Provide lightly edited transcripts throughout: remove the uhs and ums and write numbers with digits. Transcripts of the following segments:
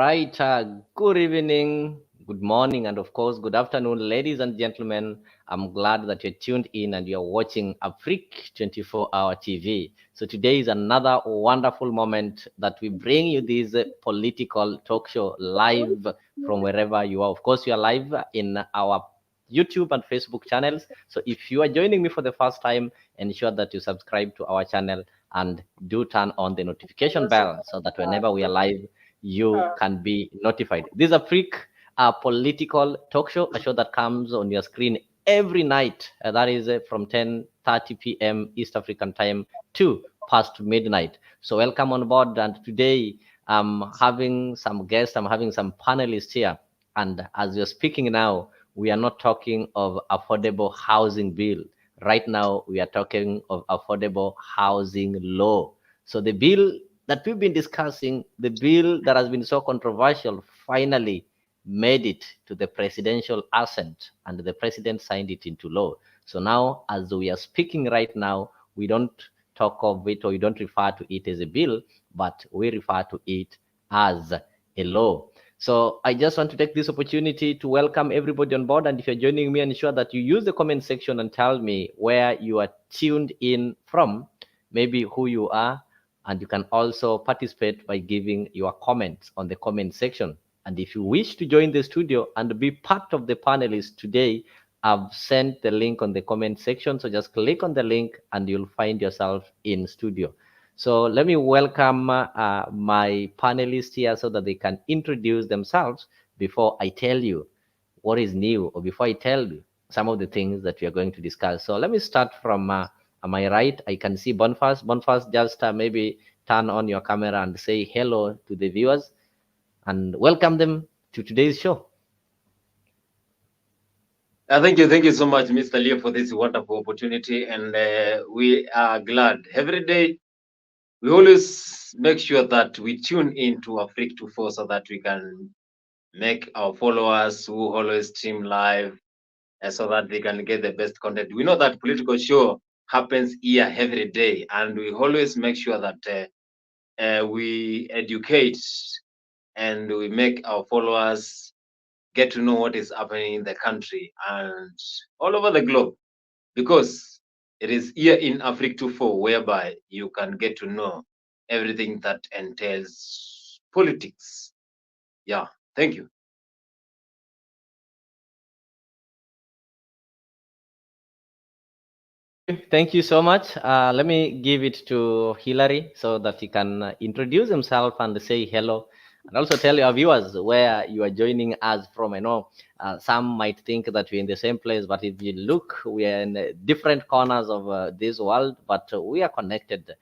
right. Good evening, good morning, and of course, good afternoon, ladies and gentlemen. I'm glad that you're tuned in and you're watching Afrique 24-hour TV. So today is another wonderful moment that we bring you this political talk show live from wherever you are. Of course, you are live in our YouTube and Facebook channels. So if you are joining me for the first time, ensure that you subscribe to our channel and do turn on the notification bell so that whenever we are live, you can be notified. This is a freak political talk show, a show that comes on your screen every night. That is from 10:30 p.m. East African time to past midnight. So welcome on board. And today I'm having some guests, I'm having some panelists here. And as we're speaking now, we are not talking of affordable housing bill. Right now, we are talking of affordable housing law. So the bill that we've been discussing, the bill that has been so controversial, finally made it to the presidential assent and the president signed it into law. So now, as we are speaking right now, we don't talk of it or we don't refer to it as a bill, but we refer to it as a law. So I just want to take this opportunity to welcome everybody on board. And if you're joining me, ensure that you use the comment section and tell me where you are tuned in from, maybe who you are, and you can also participate by giving your comments on the comment section. And if you wish to join the studio and be part of the panelists today, I've sent the link on the comment section. So just click on the link and you'll find yourself in studio. So let me welcome my panelists here so that they can introduce themselves before I tell you what is new or before I tell you some of the things that we are going to discuss. So let me start from my right. I can see Boniface. Boniface, just maybe turn on your camera and say hello to the viewers and welcome them to today's show. Thank you so much, Mr. Leo, for this wonderful opportunity. And we are glad. Every day, we always make sure that we tune into Afrique 24 so that we can make our followers who always stream live so that they can get the best content. We know that political show happens here every day, and we always make sure that we educate and we make our followers get to know what is happening in the country and all over the globe, because it is here in Afrique 24 whereby you can get to know everything that entails politics. Yeah, thank you. Thank you so much. Let me give it to Hillary so that he can introduce himself and say hello, and also tell your viewers where you are joining us from. I know some might think that we're in the same place, but if you look, we are in different corners of this world, but we are connected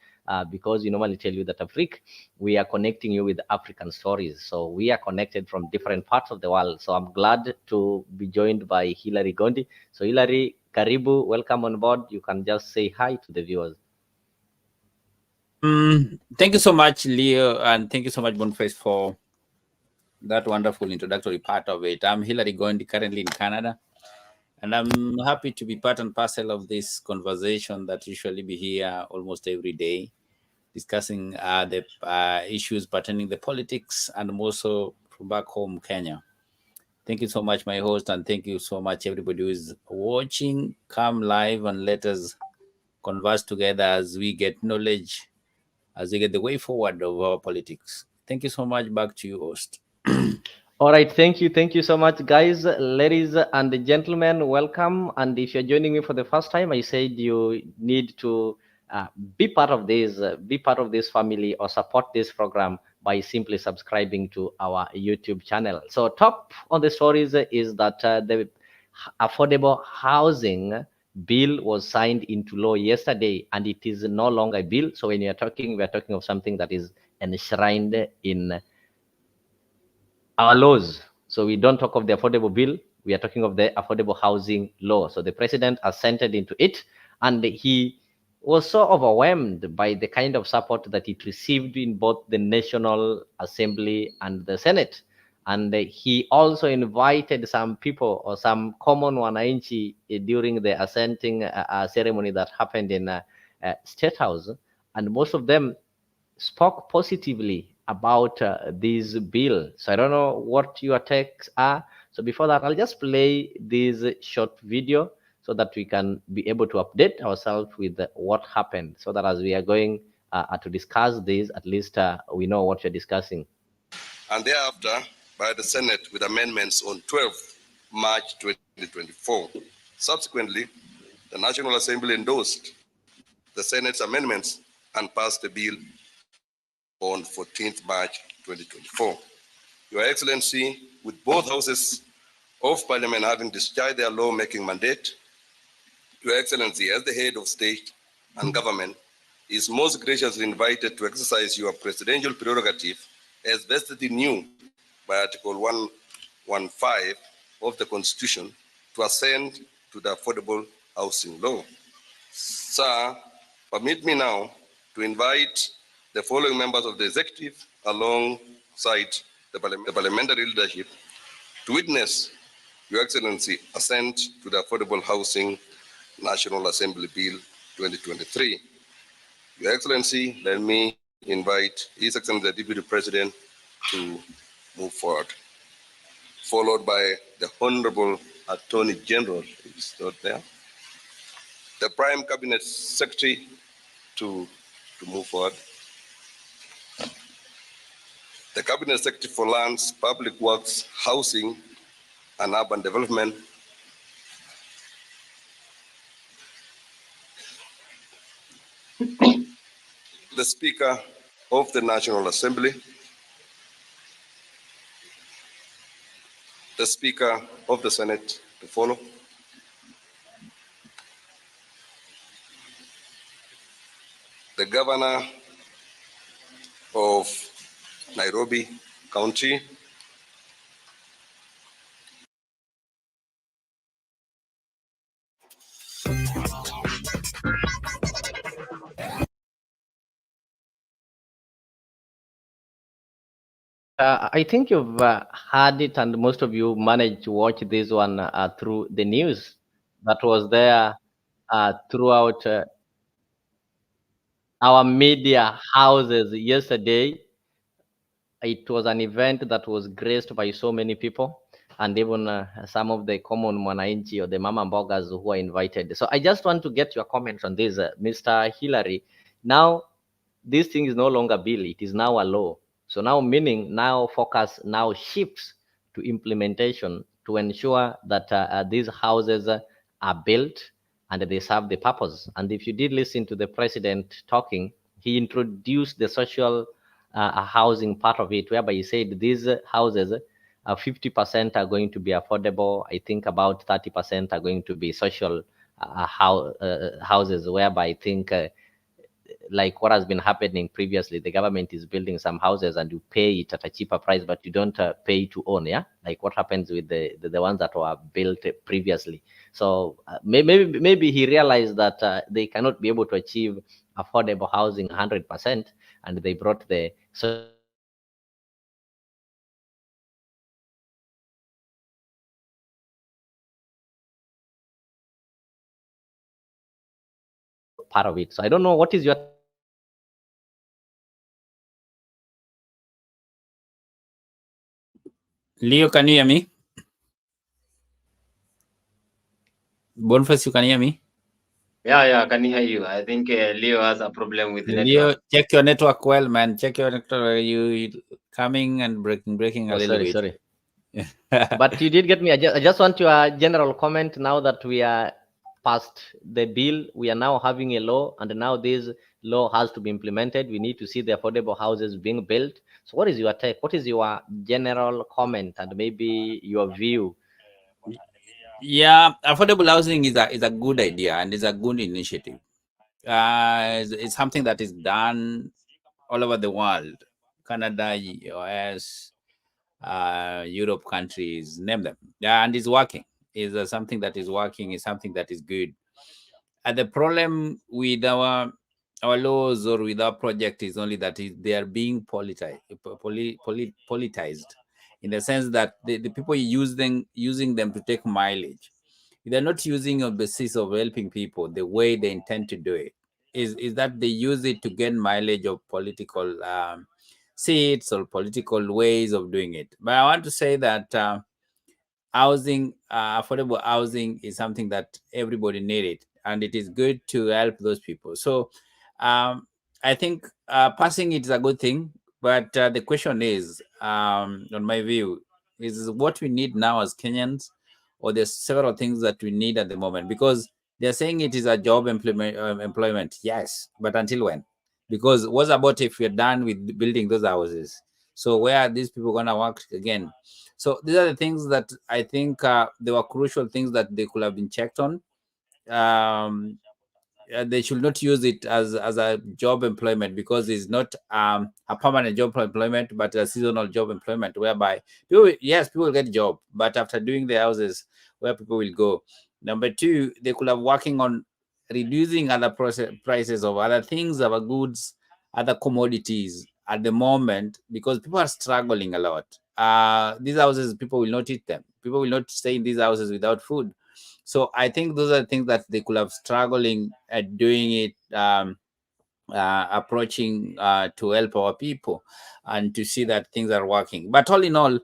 because we normally tell you that Afrique, we are connecting you with African stories. So we are connected from different parts of the world. So I'm glad to be joined by Hillary Gondi. So Hillary, Karibu, welcome on board. You can just say hi to the viewers. Thank you so much, Leo, and thank you so much, Boniface, for that wonderful introductory part of it. I'm Hillary Gondi, currently in Canada, and I'm happy to be part and parcel of this conversation that usually be here almost every day, discussing the issues pertaining the politics and also from back home, Kenya. Thank you so much, my host, and thank you so much, everybody who is watching. Come live and let us converse together as we get knowledge, as we get the way forward of our politics. Thank you so much. Back to you, host. All right, thank you so much, guys, ladies and gentlemen. Welcome. And if you're joining me for the first time, I said you need to be part of this family, or support this program by simply subscribing to our YouTube channel. So, top on the stories is that the affordable housing bill was signed into law yesterday, and it is no longer a bill. So, when we are talking of something that is enshrined in our laws. So we don't talk of the affordable bill, we are talking of the affordable housing law. So the president assented into it, and he was so overwhelmed by the kind of support that it received in both the National Assembly and the Senate. And he also invited some people or some common wananchi during the assenting ceremony that happened in State House. And most of them spoke positively about this bill. So I don't know what your takes are. So before that, I'll just play this short video so that we can be able to update ourselves with what happened, so that as we are going to discuss this, at least we know what we're discussing. And thereafter by the Senate with amendments on 12th March 2024. Subsequently, the National Assembly endorsed the Senate's amendments and passed the bill on 14th March 2024. Your Excellency, with both houses of Parliament having discharged their lawmaking mandate, Your Excellency, as the head of state and government, is most graciously invited to exercise your presidential prerogative as vested in you by Article 115 of the Constitution to assent to the Affordable Housing Law. Sir, permit me now to invite the following members of the executive alongside the parliamentary leadership to witness Your Excellency assent to the Affordable Housing National Assembly Bill 2023. Your Excellency, let me invite His Excellency the Deputy President to move forward, followed by the Honorable Attorney General, who is not there, the Prime Cabinet Secretary to move forward, the Cabinet Secretary for Lands, Public Works, Housing, and Urban Development, the Speaker of the National Assembly, the Speaker of the Senate to follow, the Governor of Nairobi County, I think you've heard it, and most of you managed to watch this one through the news that was there throughout our media houses yesterday. It was an event that was graced by so many people, and even some of the common mwananchi or the mama mbogas who are invited. So I just want to get your comments on this, Mr. Hillary. Now, this thing is no longer bill; it is now a law. So now, meaning now focus now shifts to implementation to ensure that these houses are built and they serve the purpose. And if you did listen to the president talking, he introduced the social housing part of it, whereby he said these houses, 50% are going to be affordable. I think about 30% are going to be social houses, whereby I think like what has been happening previously, the government is building some houses and you pay it at a cheaper price, but you don't pay to own, yeah, like what happens with the ones that were built previously. So maybe he realized that they cannot be able to achieve affordable housing 100%, and they brought the part of it. So I don't know, what is your Leo, can you hear me? Boniface, you can hear me? Yeah, I can hear you. I think Leo has a problem with the Leo, network. check your network well, man. Check your network. You coming and breaking a little bit. Sorry. But you did get me. I just want your general comment now that we are past the bill. We are now having a law, and now this law has to be implemented. We need to see the affordable houses being built. So what is your take? What is your general comment and maybe your view? Yeah, affordable housing is a good idea and is a good initiative. It's something that is done all over the world, Canada, US, Europe countries, name them. Yeah, and it's working. Is something that is working. Is something that is good. And the problem with our laws or with our project is only that they are being politicized in the sense that the people using them to take mileage. They're not using on the basis of helping people the way they intend to do it. Is that they use it to gain mileage of political seats or political ways of doing it. But I want to say that housing, affordable housing is something that everybody needed, and it is good to help those people. So I think passing it is a good thing, but the question is, on my view, is what we need now as Kenyans, or there's several things that we need at the moment, because they're saying it is a job employment. Yes, but until when? Because what about if we're done with building those houses? So where are these people going to work again? So these are the things that I think they were crucial things that they could have been checked on. Um, they should not use it as a job employment, because it's not a permanent job employment, but a seasonal job employment, whereby people, yes, people will get a job, but after doing the houses, where people will go. Number two, they could have working on reducing other prices of other things, other goods, other commodities at the moment, because people are struggling a lot. These houses, people will not eat them. People will not stay in these houses without food. So I think those are things that they could have struggling at doing it, approaching to help our people and to see that things are working. But all in all,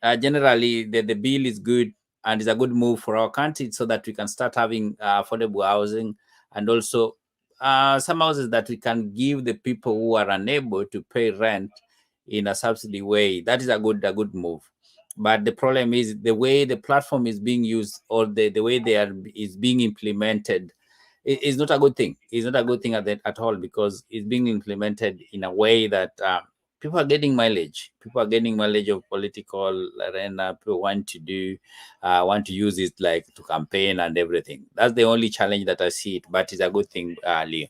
generally, the bill is good and is a good move for our country, so that we can start having affordable housing, and also some houses that we can give the people who are unable to pay rent in a subsidy way. That is a good move. But the problem is the way the platform is being used, or the way they are is being implemented is not a good thing. It's not a good thing at all, because it's being implemented in a way that people are getting mileage. People are getting mileage of political arena. People want to use it like to campaign and everything. That's the only challenge that I see it, but it's a good thing, Leo.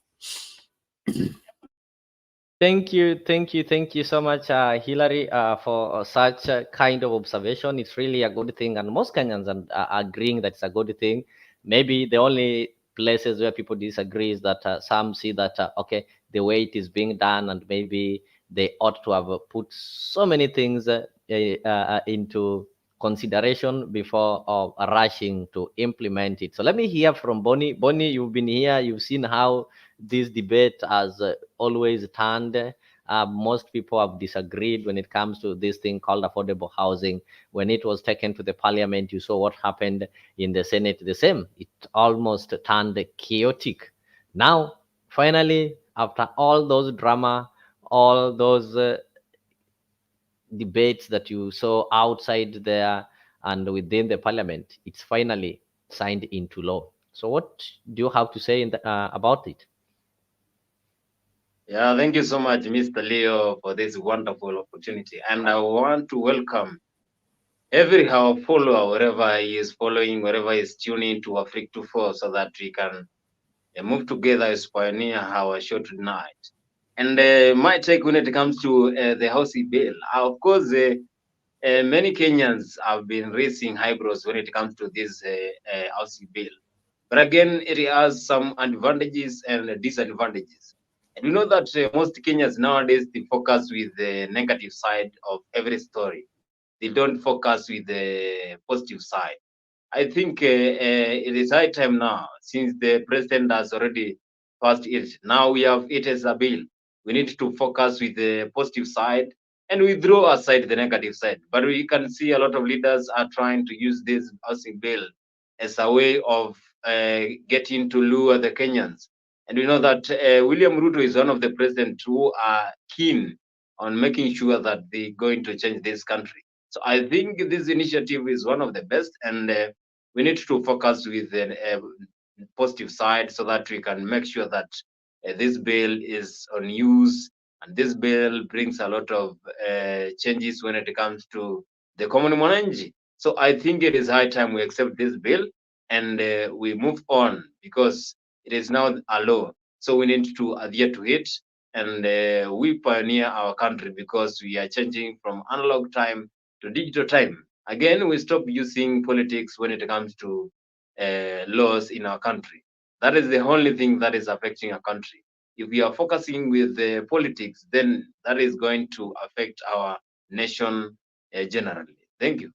Thank you so much, Hillary, for such a kind of observation. It's really a good thing, and most Kenyans are agreeing that it's a good thing. Maybe the only places where people disagree is that some see that okay, the way it is being done, and maybe they ought to have put so many things into consideration before rushing to implement it. So let me hear from Bonnie. Bonnie, you've been here, you've seen how this debate has always turned. Most people have disagreed when it comes to this thing called affordable housing. When it was taken to the parliament, you saw what happened in the Senate. The same, it almost turned chaotic. Now, finally, after all those drama, all those debates that you saw outside there and within the parliament, it's finally signed into law. So, what do you have to say about it? Yeah, thank you so much, Mr. Leo, for this wonderful opportunity. And I want to welcome every our follower, wherever he is following, wherever he is tuning to Africa 24, so that we can move together as pioneer our show tonight. And my take when it comes to the housing bill, of course, many Kenyans have been raising eyebrows when it comes to this housing bill. But again, it has some advantages and disadvantages. And we know that most Kenyans nowadays, they focus with the negative side of every story. They don't focus with the positive side. I think it is high time now, since the president has already passed it. Now we have it as a bill. We need to focus with the positive side and withdraw aside the negative side. But we can see a lot of leaders are trying to use this housing bill as a way of getting to lure the Kenyans. And we know that William Ruto is one of the presidents who are keen on making sure that they're going to change this country. So I think this initiative is one of the best, and we need to focus with the positive side, so that we can make sure that this bill is on use, and this bill brings a lot of changes when it comes to the common mwananchi. So I think it is high time we accept this bill and we move on, because it is now a law. So we need to adhere to it, and we pioneer our country, because we are changing from analog time to digital time. Again, we stop using politics when it comes to laws in our country. That is the only thing that is affecting our country. If we are focusing with politics, then that is going to affect our nation generally. Thank you.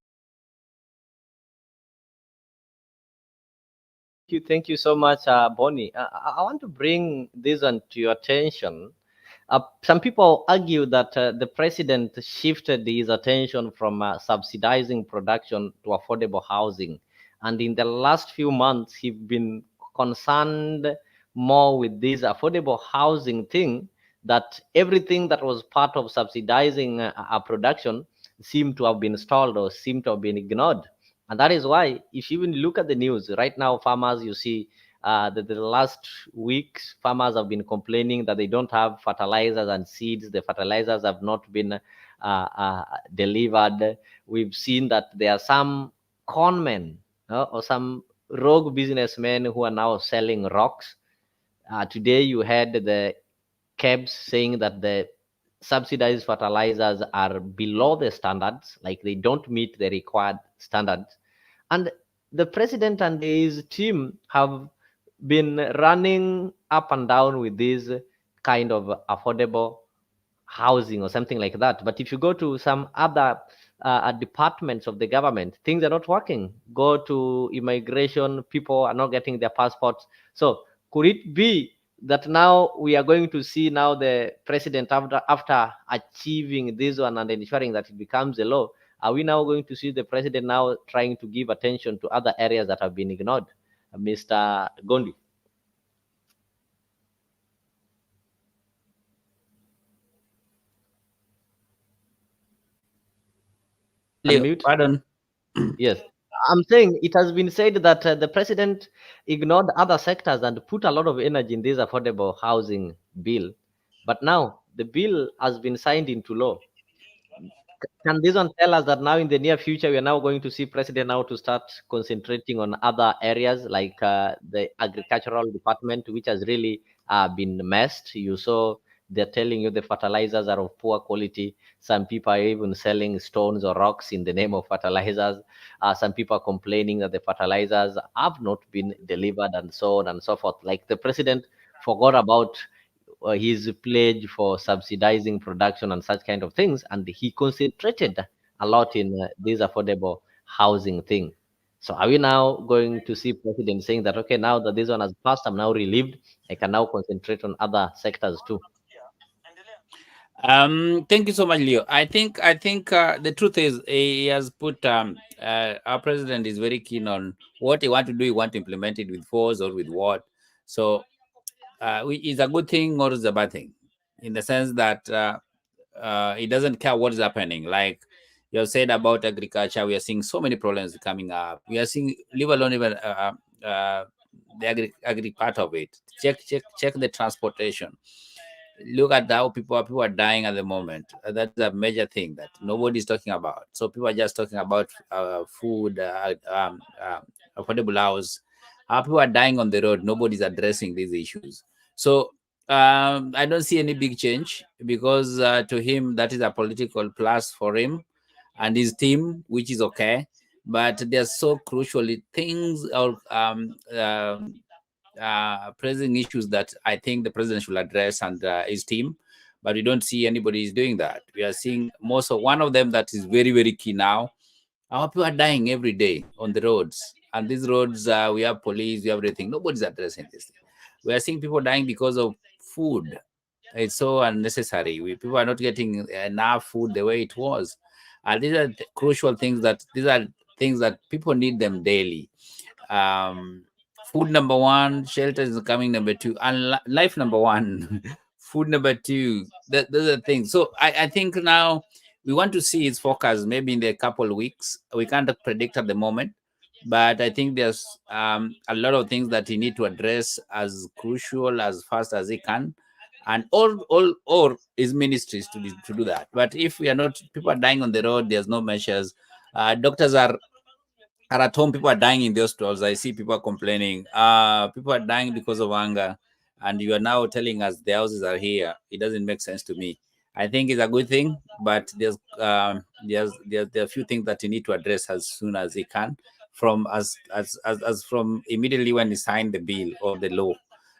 Thank you so much, Bonnie. I want to bring this on to your attention. Some people argue that the president shifted his attention from subsidizing production to affordable housing. And in the last few months, he's been concerned more with this affordable housing thing, that everything that was part of subsidizing production seemed to have been stalled or seemed to have been ignored. And that is why, if you even look at the news right now, farmers, you see the last weeks, farmers have been complaining that they don't have fertilizers and seeds. The fertilizers have not been delivered. We've seen that there are some conmen or some rogue businessmen who are now selling rocks. Today, you had the KEBS saying that the subsidized fertilizers are below the standards, like they don't meet the required standards. And the president and his team have been running up and down with this kind of affordable housing or something like that. But if you go to some other departments of the government, things are not working. Go to immigration, people are not getting their passports. So could it be that now we are going to see now the president, after achieving this one and ensuring that it becomes a law, are we now going to see the president now trying to give attention to other areas that have been ignored? Mr. Gondi. Unmute. Pardon. Yes. I'm saying it has been said that the president ignored other sectors and put a lot of energy in this affordable housing bill. But now the bill has been signed into law. Can this one tell us that now in the near future we are now going to see president now to start concentrating on other areas like the agricultural department, which has really been messed? You saw they're telling you the fertilizers are of poor quality. Some people are even selling stones or rocks in the name of fertilizers. Some people are complaining that the fertilizers have not been delivered and so on and so forth. Like the president forgot about his pledge for subsidizing production and such kind of things, and he concentrated a lot in this affordable housing thing. So are we now going to see president saying that, okay, now that this one has passed, I'm now relieved, I can now concentrate on other sectors too? Thank you so much, Leo. I think the truth is he has put our president is very keen on what he want to do. He want to implement it with force or with what. So is a good thing or is a bad thing, in the sense that he doesn't care what is happening. Like you have said about agriculture, we are seeing so many problems coming up. We are seeing, leave alone even the agri part of it. Check the transportation. Look at how people are dying at the moment. That's a major thing that nobody's talking about. So people are just talking about food, affordable house. How people are dying on the road. Nobody's addressing these issues. So I don't see any big change, because to him that is a political plus for him and his team, which is okay. But there's so crucially things or pressing issues that I think the president should address and his team, but we don't see anybody is doing that. We are seeing most of one of them that is very, very key now. Our people are dying every day on the roads, and these roads, we have police, we have everything. Nobody's addressing this. We are seeing people dying because of food. It's so unnecessary. People are not getting enough food the way it was. And these are crucial things that people need them daily. Food number one, shelter is coming number two, and life number one, food number two. Those are things. So I think now we want to see its focus maybe in the couple of weeks. We can't predict at the moment, but I think there's a lot of things that he need to address as crucial as fast as he can, and all his ministries to do that. But if we are not, people are dying on the road, there's no measures. Doctors are at home, people are dying in the hospitals. I see people are complaining. People are dying because of anger, and you are now telling us the houses are here. It doesn't make sense to me. I think it's a good thing, but there are a few things that you need to address as soon as he can, from as from immediately when he signed the bill or the law,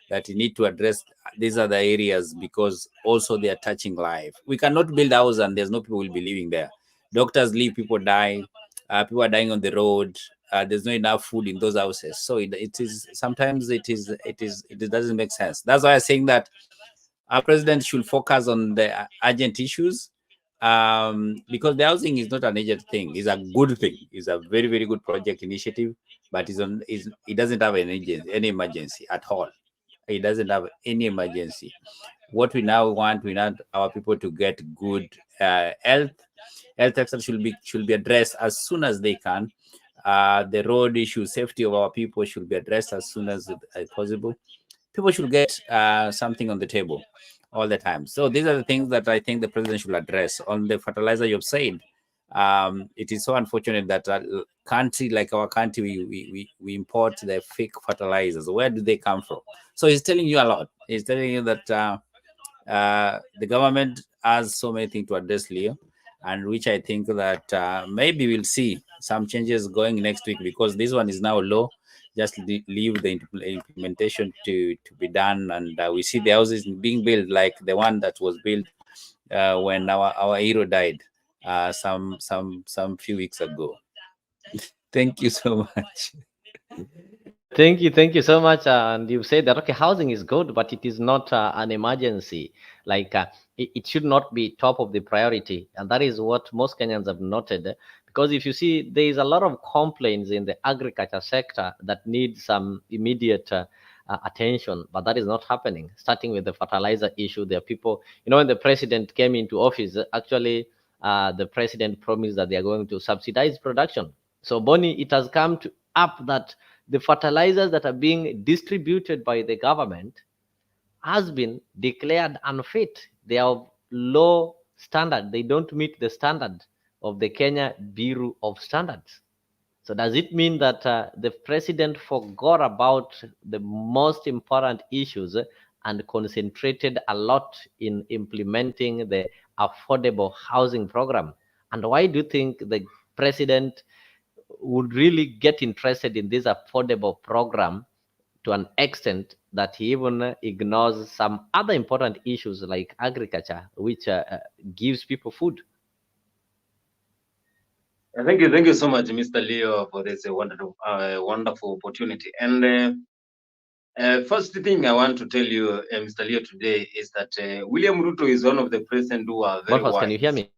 that you need to address these other areas, because also they are touching life. We cannot build houses and there's no people will be living there. Doctors leave, people die. People are dying on the road. There's not enough food in those houses. So it is sometimes it doesn't make sense. That's why I'm saying that our president should focus on the urgent issues, because the housing is not an urgent thing. It's a good thing. It's a very, very good project initiative, but it doesn't have any emergency at all. It doesn't have any emergency. What we now want, we want our people to get good health. Health access should be addressed as soon as they can. The road issue, safety of our people should be addressed as soon as possible. People should get something on the table all the time. So these are the things that I think the president should address. On the fertilizer, you've said, it is so unfortunate that a country like our country, we import the fake fertilizers. Where do they come from? So he's telling you a lot. He's telling you that the government has so many things to address, Leo, and which I think that maybe we'll see some changes going next week, because this one is now low. Just leave the implementation to be done, and we see the houses being built like the one that was built when our hero died some few weeks ago. Thank you so much. Thank you so much. And you said that okay, housing is good, but it is not an emergency. Like it should not be top of the priority, and that is what most Kenyans have noted. Because if you see, there is a lot of complaints in the agriculture sector that need some immediate attention, but that is not happening. Starting with the fertilizer issue, there are people. You know, when the president came into office, actually, the president promised that they are going to subsidize production. So, Bonnie, it has come to up that the fertilizers that are being distributed by the government has been declared unfit. They are of low standard. They don't meet the standard of the Kenya Bureau of Standards. So does it mean that the president forgot about the most important issues and concentrated a lot in implementing the affordable housing program? And why do you think the president would really get interested in this affordable program to an extent that he even ignores some other important issues like agriculture, which gives people food? Thank you so much, Mr. Leo, for this wonderful opportunity. And first thing I want to tell you, Mr. Leo, today is that William Ruto is one of the presidents who are very wise. Can you hear me?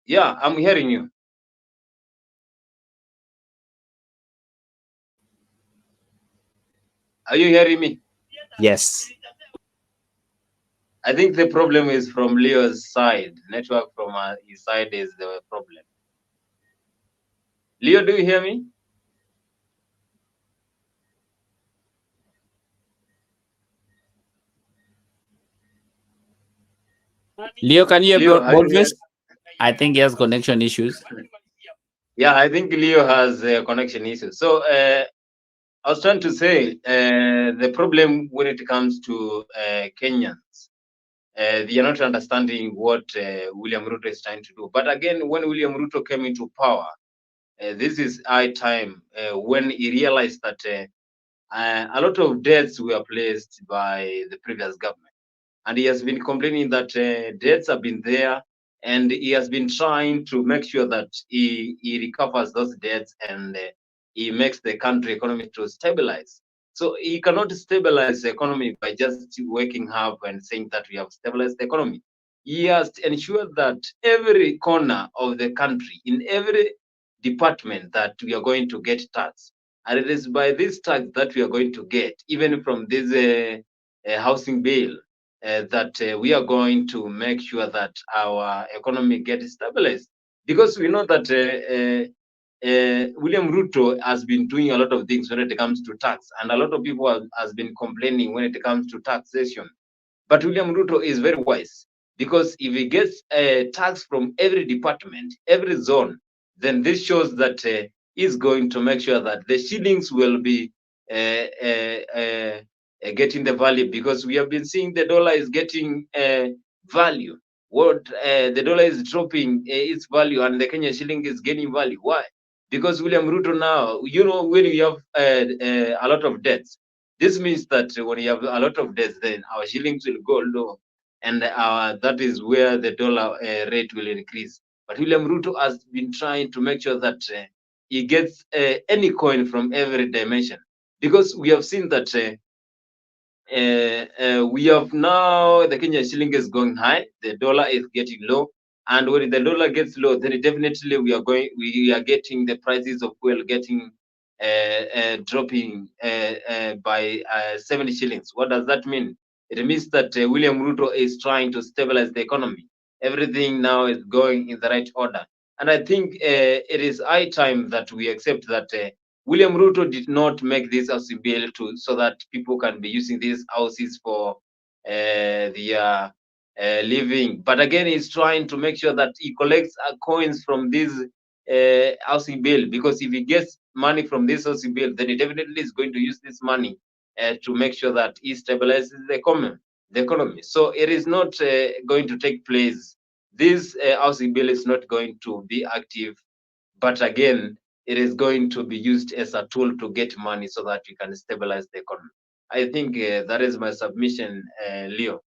Yeah, I'm hearing you. Are you hearing me? Yes. I think the problem is from Leo's side. Network from his side is the problem. Leo, do you hear me? Leo, can you hear Boniface? I think he has connection issues. Yeah, I think Leo has connection issues. So I was trying to say the problem when it comes to Kenyans, they are not understanding what William Ruto is trying to do. But again, when William Ruto came into power, this is high time when he realized that a lot of debts were placed by the previous government. And he has been complaining that debts have been there, and he has been trying to make sure that he recovers those debts and he makes the country economy to stabilize. So he cannot stabilize the economy by just waking up and saying that we have stabilized the economy. He has to ensure that every corner of the country, in every department, that we are going to get tax. And it is by this tax that we are going to get, even from this housing bill, that we are going to make sure that our economy gets stabilized. Because we know that William Ruto has been doing a lot of things when it comes to tax, and a lot of people has been complaining when it comes to taxation. But William Ruto is very wise, because if he gets a tax from every department, every zone, then this shows that he's going to make sure that the shillings will be getting the value, because we have been seeing the dollar is getting value. What the dollar is dropping its value, and the Kenya shilling is gaining value. Why? Because William Ruto now, you know, when you have a lot of debts, this means that when you have a lot of debts, then our shillings will go low, and that is where the dollar rate will increase. But William Ruto has been trying to make sure that he gets any coin from every dimension, because we have seen that we have now the Kenyan shilling is going high, the dollar is getting low, and when the dollar gets low, then definitely we are getting the prices of fuel getting dropping by 70 shillings. What does that mean? It means that William Ruto is trying to stabilize the economy. Everything now is going in the right order, and I think it is high time that we accept that. William Ruto did not make this housing bill so that people can be using these houses for their living. But again, he's trying to make sure that he collects coins from this housing bill, because if he gets money from this housing bill, then he definitely is going to use this money to make sure that he stabilizes the economy. So it is not going to take place. This housing bill is not going to be active, but again, it is going to be used as a tool to get money so that we can stabilize the economy. I think that is my submission, Leo.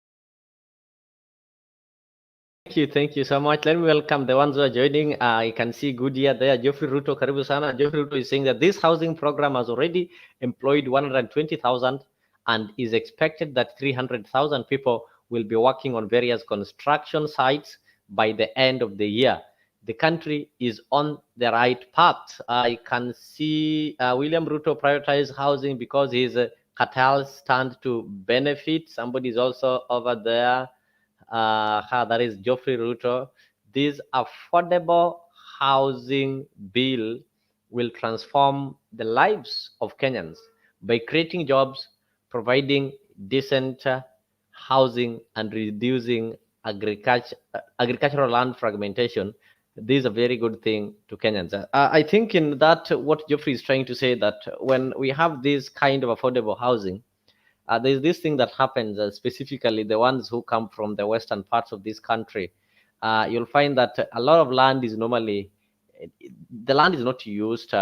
Thank you so much. Let me welcome the ones who are joining. I can see Goodyear there. Geoffrey Ruto, karibu sana. Geoffrey Ruto is saying that this housing program has already employed 120,000 and is expected that 300,000 people will be working on various construction sites by the end of the year. The country is on the right path. I can see William Ruto prioritize housing because his cartels stand to benefit. Somebody is also over there. That is Geoffrey Ruto. This affordable housing bill will transform the lives of Kenyans by creating jobs, providing decent housing, and reducing agricultural land fragmentation. This is a very good thing to Kenyans. I think in that what Geoffrey is trying to say, that when we have this kind of affordable housing, there's this thing that happens, specifically the ones who come from the western parts of this country. You'll find that a lot of land is normally, the land is not used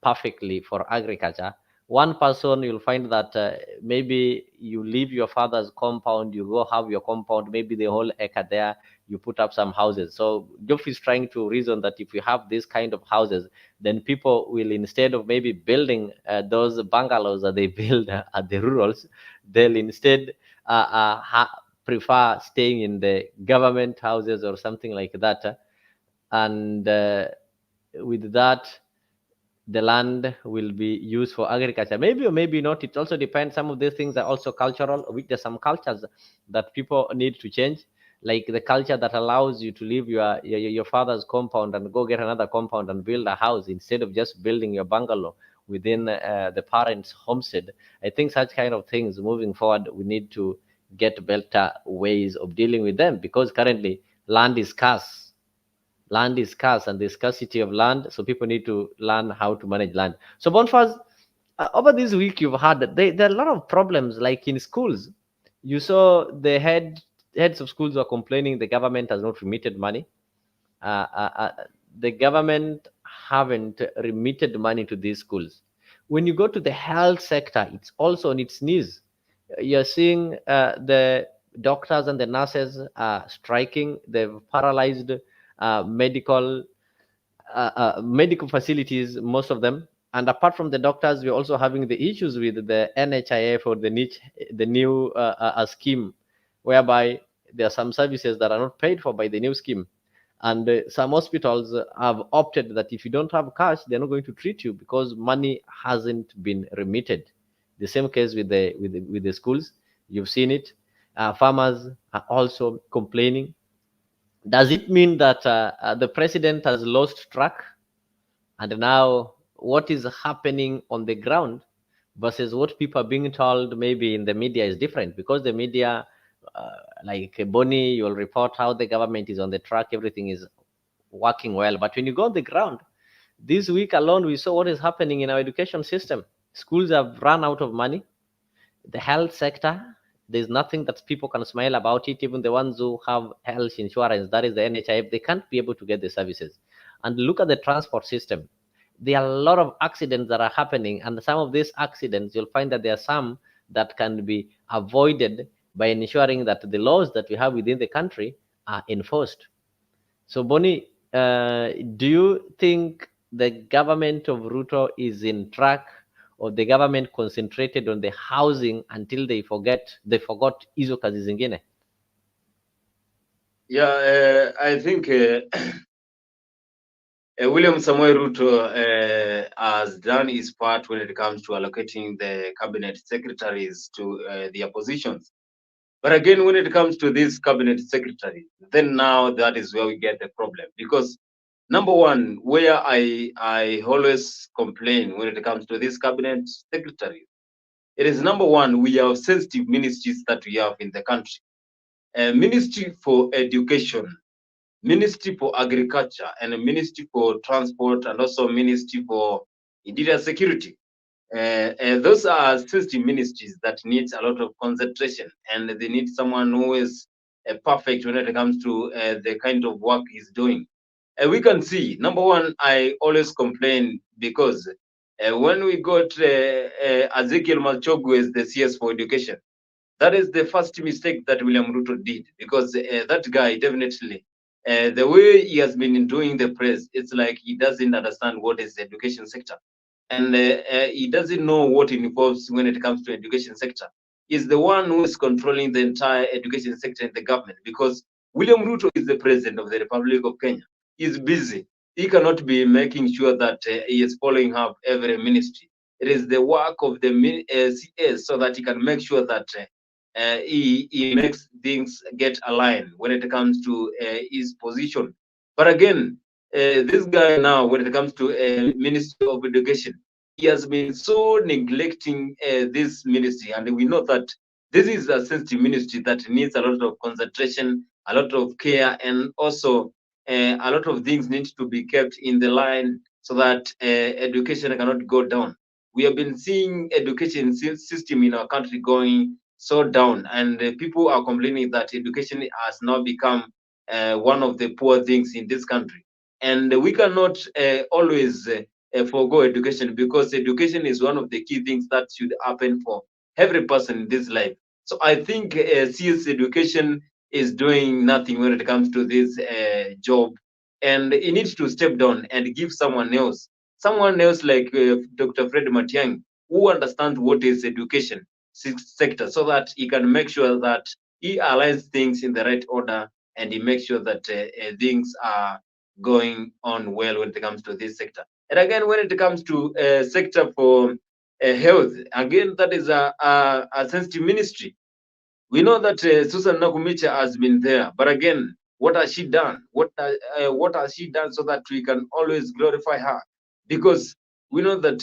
perfectly for agriculture. One person, you'll find that maybe you leave your father's compound, you go have your compound, maybe the whole acre there, you put up some houses. So Joff is trying to reason that if we have this kind of houses, then people will, instead of maybe building those bungalows that they build at the rurals, they'll instead prefer staying in the government houses or something like that. And with that, the land will be used for agriculture, maybe or maybe not. It also depends. Some of these things are also cultural. There's some cultures that people need to change, like the culture that allows you to leave your father's compound and go get another compound and build a house instead of just building your bungalow within the parents' homestead. I think such kind of things moving forward, we need to get better ways of dealing with them, because currently land is scarce. Land is scarce, and the scarcity of land, so people need to learn how to manage land. So Bonfaz, over this week you've had there are a lot of problems, like in schools. You saw the heads of schools are complaining the government has not remitted money. The government haven't remitted money to these schools. When you go to the health sector, it's also on its knees. You're seeing the doctors and the nurses are striking. They've paralyzed medical facilities, most of them. And apart from the doctors, we're also having the issues with the NHIF, or the new scheme, whereby there are some services that are not paid for by the new scheme. And some hospitals have opted that if you don't have cash, they're not going to treat you because money hasn't been remitted. The same case with the schools. You've seen it. Farmers are also complaining. Does it mean that the president has lost track, and now what is happening on the ground versus what people are being told maybe in the media is different? Because the media, like Bonnie, you'll report how the government is on the track, everything is working well. But when you go on the ground, this week alone, we saw what is happening in our education system. Schools have run out of money. The health sector, there's nothing that people can smile about it. Even the ones who have health insurance, that is the NHIF, they can't be able to get the services. And look at the transport system. There are a lot of accidents that are happening, and some of these accidents, you'll find that there are some that can be avoided by ensuring that the laws that we have within the country are enforced. So Bonnie, do you think the government of Ruto is in track, or the government concentrated on the housing until they forgot hizo kazi zingine? Yeah, I think William Samoei Ruto has done his part when it comes to allocating the cabinet secretaries to the oppositions. But again, when it comes to this cabinet secretary, then now that is where we get the problem. Because number one, where I always complain when it comes to this cabinet secretary, it is number one, we have sensitive ministries that we have in the country. Ministry for Education, Ministry for Agriculture, and a Ministry for Transport, and also Ministry for Interior Security. Those are sensitive ministries that need a lot of concentration, and they need someone who is perfect when it comes to the kind of work he's doing. We can see, number one, I always complain because when we got Ezekiel Machogu as the CS for Education, that is the first mistake that William Ruto did, because that guy definitely, the way he has been doing the press, it's like he doesn't understand what is the education sector. And he doesn't know what it involves when it comes to education sector. He's the one who is controlling the entire education sector in the government, because William Ruto is the president of the Republic of Kenya. He's busy. He cannot be making sure that he is following up every ministry. It is the work of the CS so that he can make sure that he makes things get aligned when it comes to his position. But again, this guy now, when it comes to Ministry of Education, he has been so neglecting this ministry, and we know that this is a sensitive ministry that needs a lot of concentration, a lot of care, and also a lot of things need to be kept in the line so that education cannot go down. We have been seeing education system in our country going so down, and people are complaining that education has now become one of the poor things in this country. And we cannot always forego education, because education is one of the key things that should happen for every person in this life. So I think CS education is doing nothing when it comes to this job, and he needs to step down and give someone else like Dr. Fred Matiang'i, who understands what is education sector, so that he can make sure that he aligns things in the right order, and he makes sure that things are going on well when it comes to this sector. And again, when it comes to sector for health, again, that is a sensitive ministry. We know that Susan Nakumicha has been there, but again, what has she done? What has she done so that we can always glorify her? Because we know that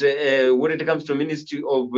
when it comes to Ministry of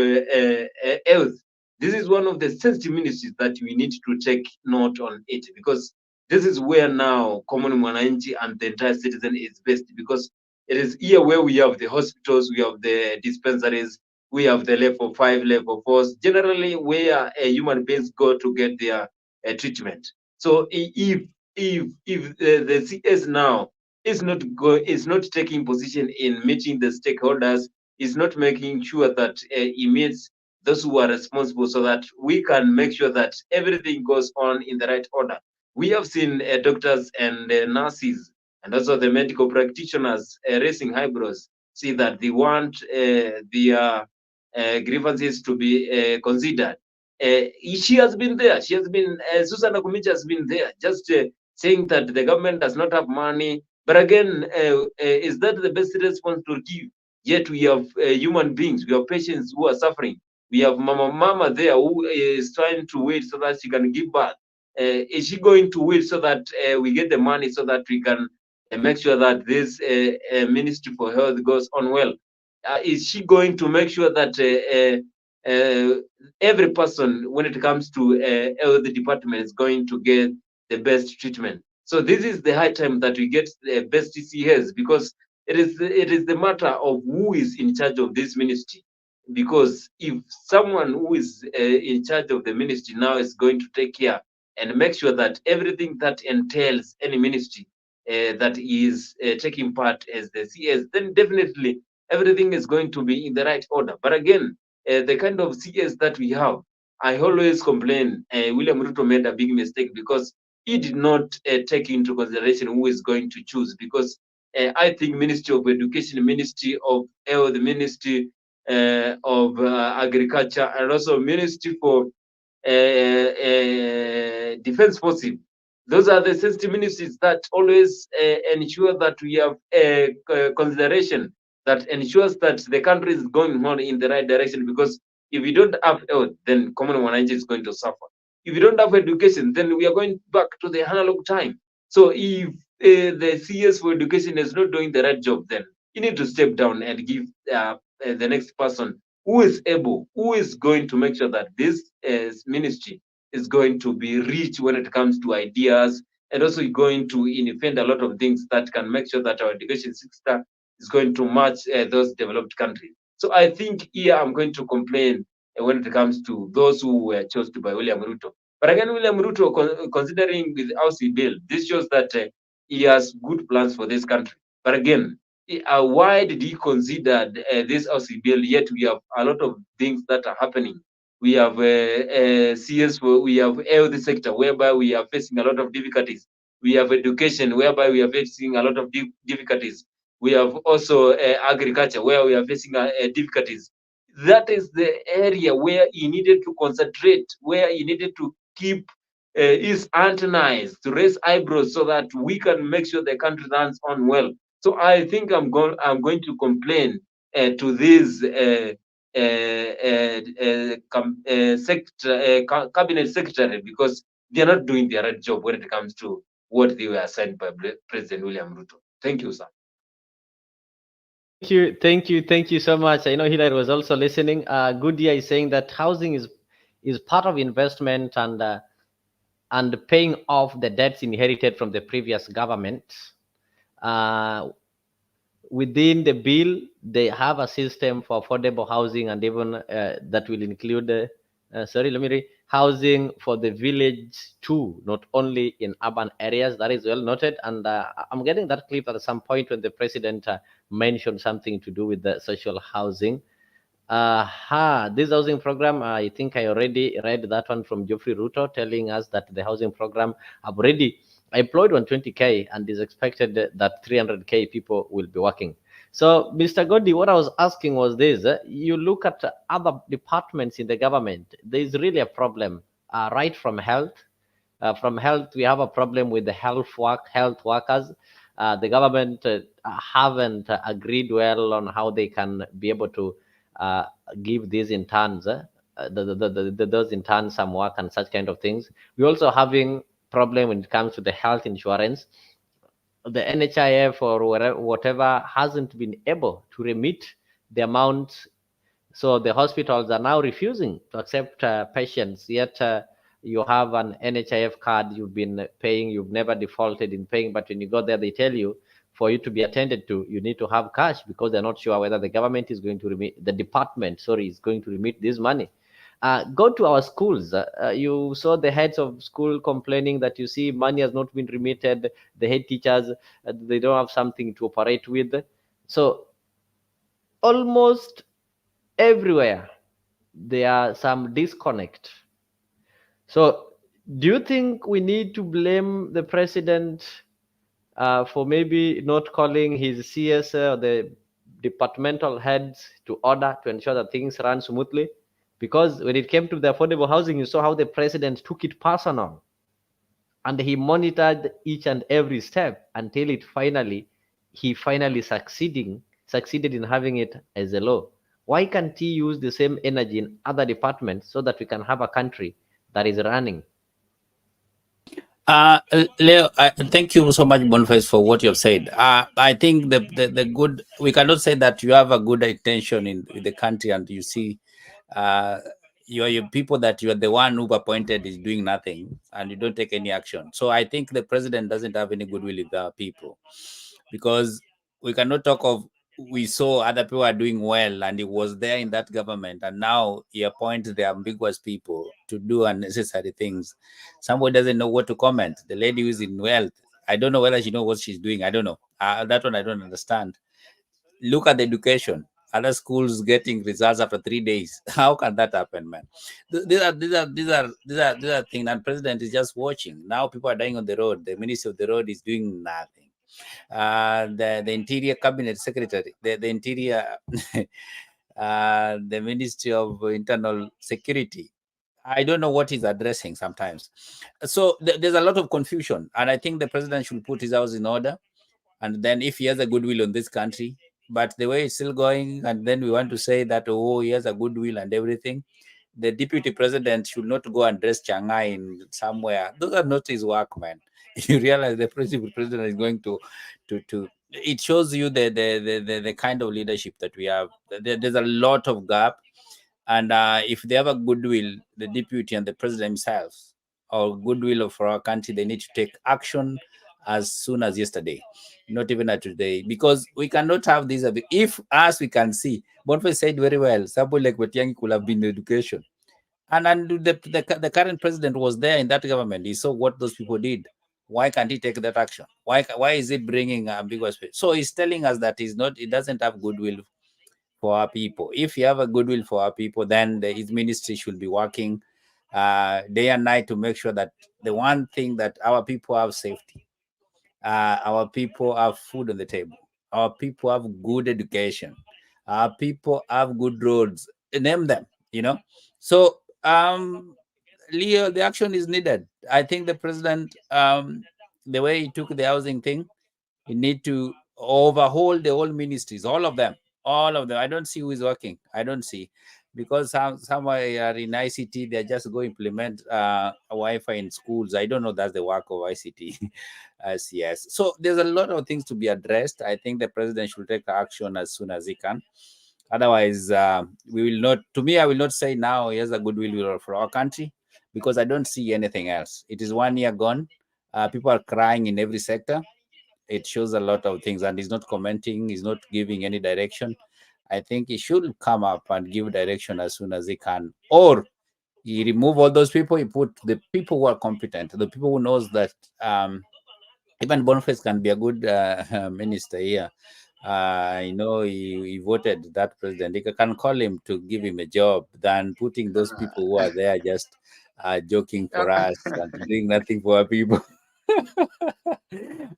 Health, this is one of the sensitive ministries that we need to take note on it, because this is where now common mwananchi and the entire citizen is based, because it is here where we have the hospitals, we have the dispensaries, we have the level 5, level 4s, generally where human beings go to get their treatment. So if the CS now is not taking position in meeting the stakeholders, is not making sure that he meets those who are responsible, so that we can make sure that everything goes on in the right order. We have seen doctors and nurses, and also the medical practitioners raising eyebrows, see that they want their grievances to be considered. She has been there. She has been, Susan Akumicha has been there, just saying that the government does not have money. But again, is that the best response to give? Yet we have human beings, we have patients who are suffering. We have mama there who is trying to wait so that she can give birth. Is she going to wait so that we get the money so that we can make sure that this Ministry for Health goes on well? Is she going to make sure that every person, when it comes to health department, is going to get the best treatment? So this is the high time that we get the best TCS, because it is the matter of who is in charge of this ministry. Because if someone who is in charge of the ministry now is going to take care and make sure that everything that entails any ministry that is taking part as the CS, then definitely everything is going to be in the right order. But again, the kind of CS that we have, I always complain William Ruto made a big mistake, because he did not take into consideration who is going to choose. Because I think Ministry of Education, Ministry of Health, Ministry of Agriculture, and also Ministry for Defense Forces. Those are the sensitive ministries that always ensure that we have consideration that ensures that the country is going on in the right direction. Because if we don't have health, then common Wananchi is going to suffer. If we don't have education, then we are going back to the analog time. So if the CS for education is not doing the right job, then you need to step down and give the next person who is able, who is going to make sure that this ministry is going to be rich when it comes to ideas, and also going to invent a lot of things that can make sure that our education system is going to match those developed countries. So I think here I'm going to complain when it comes to those who were chosen by William Ruto. But again, William Ruto, considering with housing bill, this shows that he has good plans for this country. But again, why did he consider this housing bill? Yet we have a lot of things that are happening. We have CS, we have health sector, whereby we are facing a lot of difficulties. We have education, whereby we are facing a lot of difficulties. We have also agriculture, where we are facing difficulties. That is the area where he needed to concentrate, where he needed to keep his antennas, to raise eyebrows, so that we can make sure the country runs on well. So I think I'm going to complain to this cabinet secretary, because they are not doing their right job when it comes to what they were assigned by President William Ruto. Thank you, sir. Thank you so much. I know Hilary was also listening. Goodia is saying that housing is part of investment and paying off the debts inherited from the previous government. Within the bill, they have a system for affordable housing, and even that will include, sorry, let me read, housing for the village too, not only in urban areas. That is well noted. And I'm getting that clip at some point when the president mentioned something to do with the social housing. This housing program, I think I already read that one from Geoffrey Ruto, telling us that the housing program have already employed 120K and is expected that 300K people will be working. So, Mr. Godi, what I was asking was this: you look at other departments in the government, there is really a problem, right from health. From health, we have a problem with the health workers. The government haven't agreed well on how they can be able to give these interns, those interns some work and such kind of things. We're also having problem when it comes to the health insurance. The NHIF or whatever hasn't been able to remit the amount, so the hospitals are now refusing to accept patients. Yet you have an NHIF card, you've been paying, you've never defaulted in paying, but when you go there, they tell you for you to be attended to, you need to have cash, because they're not sure whether the government is going to remit, the department, sorry, is going to remit this money. Go to our schools. You saw the heads of school complaining that you see money has not been remitted. The head teachers, they don't have something to operate with. So almost everywhere there are some disconnect. So do you think we need to blame the president for maybe not calling his CS or the departmental heads to order to ensure that things run smoothly? Because when it came to the affordable housing, you saw how the president took it personal, and he monitored each and every step until he finally succeeded in having it as a law. Why can't he use the same energy in other departments so that we can have a country that is running? Leo, thank you so much, Boniface, for what you have said. I think the good, we cannot say that you have a good intention in the country and you see your people that you are the one who appointed is doing nothing and you don't take any action. So I think the president doesn't have any goodwill with the people, because we cannot talk of, we saw other people are doing well and he was there in that government, and now he appoints the ambiguous people to do unnecessary things. Somebody doesn't know what to comment. The lady who is in wealth, I don't know whether she knows what she's doing. I don't know. That one I don't understand. Look at the education. Other schools getting results after 3 days. How can that happen, man? These are things, and president is just watching. Now people are dying on the road. The minister of the road is doing nothing. The interior cabinet secretary, the interior the Ministry of Internal Security. I don't know what he's addressing sometimes. So there's a lot of confusion, and I think the president should put his house in order. And then, if he has a goodwill on this country, but the way it's still going, and then we want to say that, oh, he has a goodwill and everything, the deputy president should not go and dress Shanghai in somewhere. Those are not his work, man. You realize the president is going to. It shows you the kind of leadership that we have. There's a lot of gap, and if they have a goodwill, the deputy and the president himself, or goodwill for our country, they need to take action as soon as yesterday, not even at today, because we cannot have this. If, as we can see, Boniface said very well, somebody like Wetiangi could have been in education. And the current president was there in that government. He saw what those people did. Why can't he take that action? Why is he bringing ambiguous? So he's telling us that he doesn't have goodwill for our people. If you have a goodwill for our people, then his ministry should be working day and night to make sure that the one thing that our people have safety, our people have food on the table, our people have good education, our people have good roads. Name them, you know. So, Leo, the action is needed. I think the president, the way he took the housing thing, he need to overhaul the whole ministries, all of them, all of them. I don't see who is working. I don't see, because some are in ICT. They just go implement Wi-Fi in schools. I don't know that's the work of ICT. Yes. So there's a lot of things to be addressed. I think the president should take action as soon as he can. Otherwise, we will not. To me, I will not say now he has a goodwill for our country, because I don't see anything else. It is 1 year gone. People are crying in every sector. It shows a lot of things, and he's not commenting, he's not giving any direction. I think he should come up and give direction as soon as he can, or he remove all those people, he put the people who are competent, the people who knows that even Boniface can be a good minister here. I know he voted that president. He can call him to give him a job than putting those people who are there just joking for us and doing nothing for our people.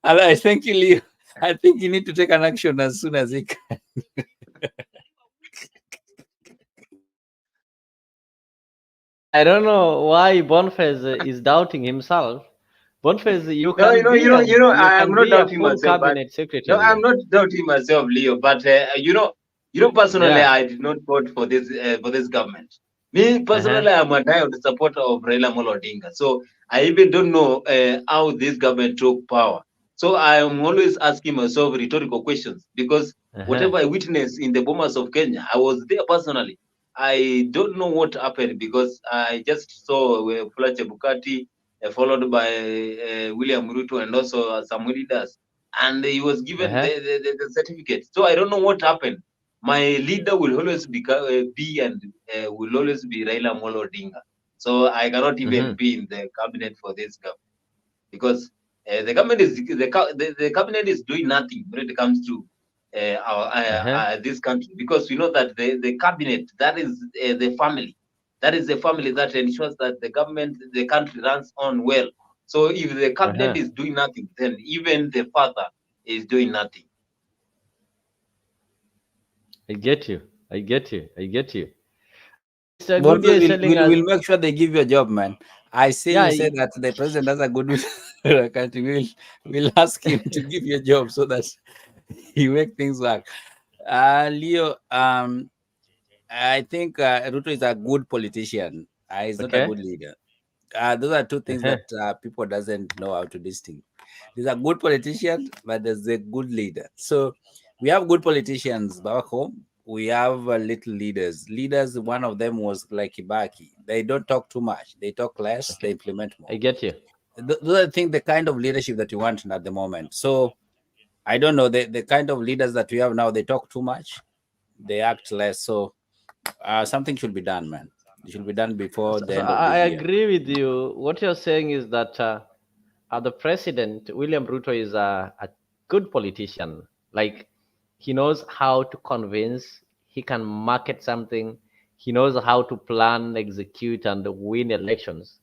I thank you, Leo. I think you need to take an action as soon as he can. I don't know why Boniface is doubting himself. Boniface, you No, can be I am not a doubting full myself, but cabinet no, secretary. I'm not doubting myself, Leo. But personally, Yeah. I did not vote for this government. Me Uh-huh. personally, I'm a diehard supporter of Raila Amolo Odinga. So I even don't know how this government took power. So I am always asking myself rhetorical questions, because Uh-huh. whatever I witnessed in the bombers of Kenya, I was there personally. I don't know what happened, because I just saw Fulache Bukati, followed by William Ruto, and also some leaders, and he was given Uh-huh. the certificate. So I don't know what happened. My leader will always be and will always be Raila Amolo Odinga. So I cannot even Mm-hmm. be in the cabinet for this government, because the government is the cabinet is doing nothing when it comes to Uh-huh. this country, because we know that the cabinet, that is the family, that is the family that ensures that the government, the country runs on well. So if the cabinet Uh-huh. is doing nothing, then even the father is doing nothing. I get you. I get you. I get you. Mr. Gudia Boniface is telling us, will make sure they give you a job, man. I say yeah, you say that the president has a good country. We'll ask him to give you a job so that he make things work. Leo, I think Ruto is a good politician. He's not a okay. good leader. Those are two things Uh-huh. that people doesn't know how to distinguish. There's a good politician, but there's a good leader. So we have good politicians back home. We have little leaders. Leaders, one of them was like Ibaki. They don't talk too much. They talk less. They Okay. implement more. I get you. Those are, I think, the kind of leadership that you want at the moment. So I don't know the kind of leaders that we have now. They talk too much. They act less. So something should be done, man. It should be done before So, the so end of I this year. agree with you. What you're saying is that the president, William Ruto, is a good politician. Like, he knows how to convince, he can market something, he knows how to plan, execute, and win elections.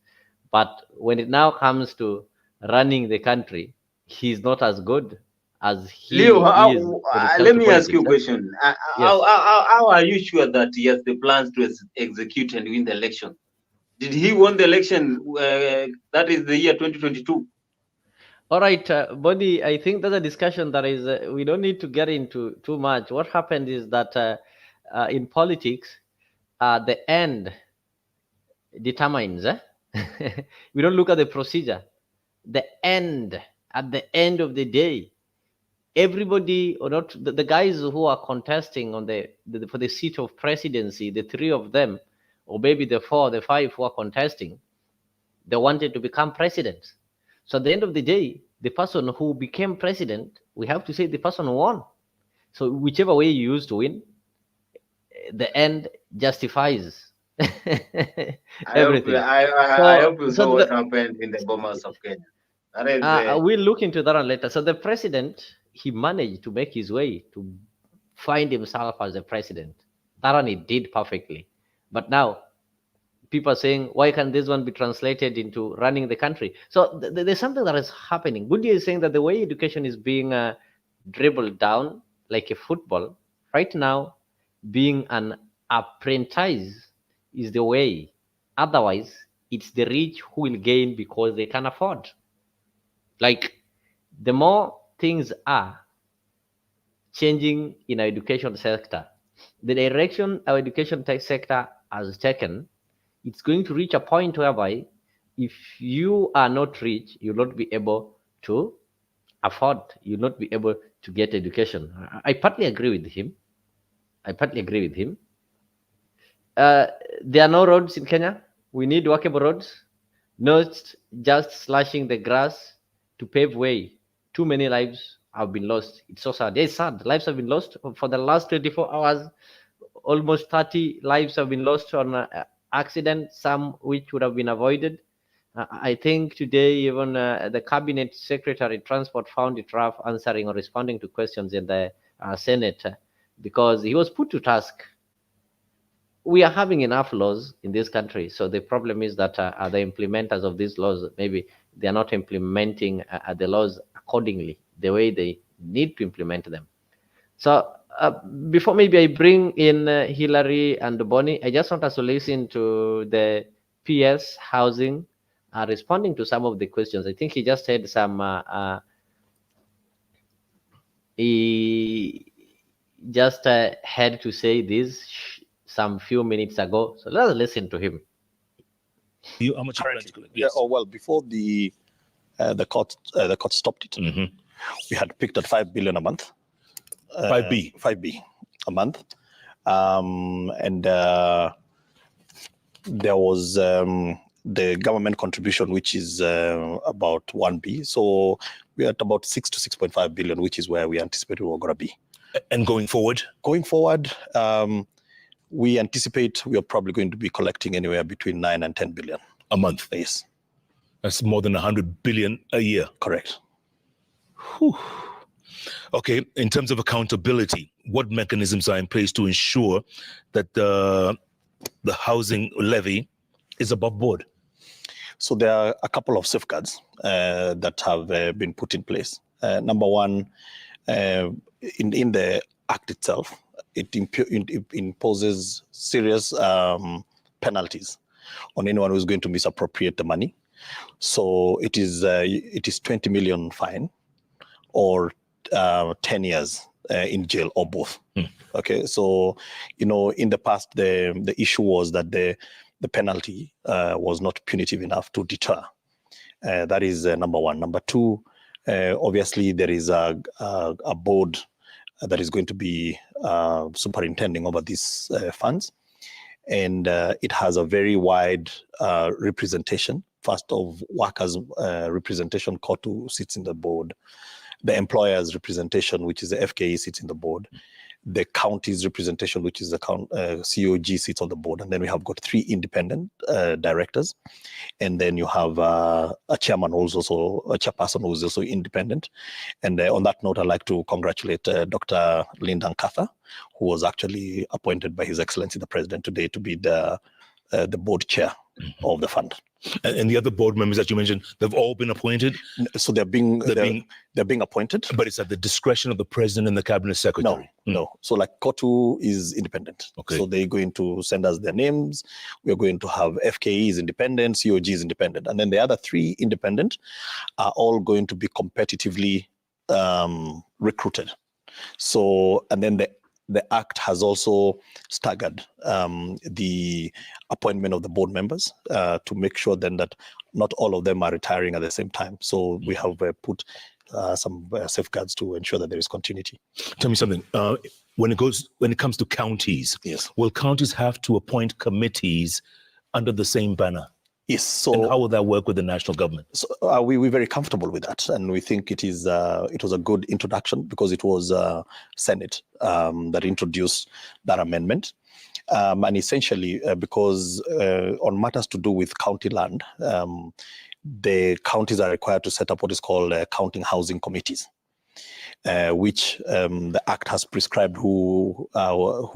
But when it now comes to running the country, he's not as good. as Leo, he is when it comes let to me ask you a politics. question. Yes. How are you sure that he has the plans to execute and win the election? Did he win the election? That is the year 2022. All right, Bonnie, I think that's a discussion that is, we don't need to get into too much. What happened is that in politics, the end determines. We don't look at the procedure. The end, at the end of the day, everybody, or not the guys who are contesting on for the seat of presidency, the three of them, or maybe the four, the five who are contesting, they wanted to become president. So at the end of the day, the person who became president, we have to say the person won. So whichever way you use to win, the end justifies everything. I hope you saw So what happened in the bombers of Kenya. That is we'll look into that later. So the president, he managed to make his way to find himself as a president. That one he did perfectly. But now people are saying, why can't this one be translated into running the country? So there's something that is happening. Goodyear is saying that the way education is being dribbled down like a football, right now, being an apprentice is the way. Otherwise, it's the rich who will gain because they can afford. Like, the more things are changing in our education sector, the direction our education sector has taken, it's going to reach a point whereby if you are not rich, you'll not be able to afford, you'll not be able to get education. I partly agree with him. There are no roads in Kenya. We need workable roads, not just slashing the grass to pave way. Too many lives have been lost. It's so sad. It's sad. Lives have been lost for the last 24 hours. Almost 30 lives have been lost on accidents, some which would have been avoided. I think today even the cabinet secretary transport found it rough answering or responding to questions in the Senate because he was put to task. We are having enough laws in this country, so the problem is that the implementers of these laws, maybe they are not implementing the laws accordingly, the way they need to implement them. So before maybe I bring in Hillary and Bonnie, I just want us to listen to the PS housing responding to some of the questions. I think he just had some he just had to say this some few minutes ago. So let's listen to him. How much yes. Well, before the court stopped it, we had picked at 5 billion a month. 5B a month, and there was the government contribution, which is about 1B. So we're at about 6 to 6.5 billion, which is where we anticipate we're going to be. And going forward, we anticipate we are probably going to be collecting anywhere between 9 and 10 billion a month. Yes, that's more than 100 billion a year. Correct. Whew. Okay, in terms of accountability, what mechanisms are in place to ensure that the housing levy is above board? So there are a couple of safeguards that have been put in place. Number one, in the Act itself, it imposes serious penalties on anyone who's going to misappropriate the money. So it is 20 million fine or 10 years in jail or both. Okay, so in the past the issue was that the penalty was not punitive enough to deter. That is number one. Number two, obviously there is a board that is going to be superintending over these funds, and it has a very wide representation. First of workers' representation, COTU sits in the board. The employer's representation, which is the FKE, sits in the board. The county's representation, which is the COG, sits on the board. And then we have got 3 independent directors. And then you have a chairman who's also a chairperson who's also independent. And on that note, I'd like to congratulate Dr. Linda Nkatha, who was actually appointed by His Excellency the President today to be the board chair of the fund. And the other board members that you mentioned, they've all been appointed? So they're being appointed. But it's at the discretion of the president and the cabinet secretary? No. So like KOTU is independent. Okay. So they're going to send us their names. We're going to have FKE is independent, COG is independent. And then the other 3 independent are all going to be competitively recruited. So, and then the Act has also staggered the appointment of the board members to make sure then that not all of them are retiring at the same time. So we have put some safeguards to ensure that there is continuity. Tell me something. When it comes to counties, yes, will counties have to appoint committees under the same banner? Yes. So, and how will that work with the national government? So we're very comfortable with that, and we think it was a good introduction because it was Senate that introduced that amendment, and essentially because on matters to do with county land, the counties are required to set up what is called county housing committees, which the Act has prescribed who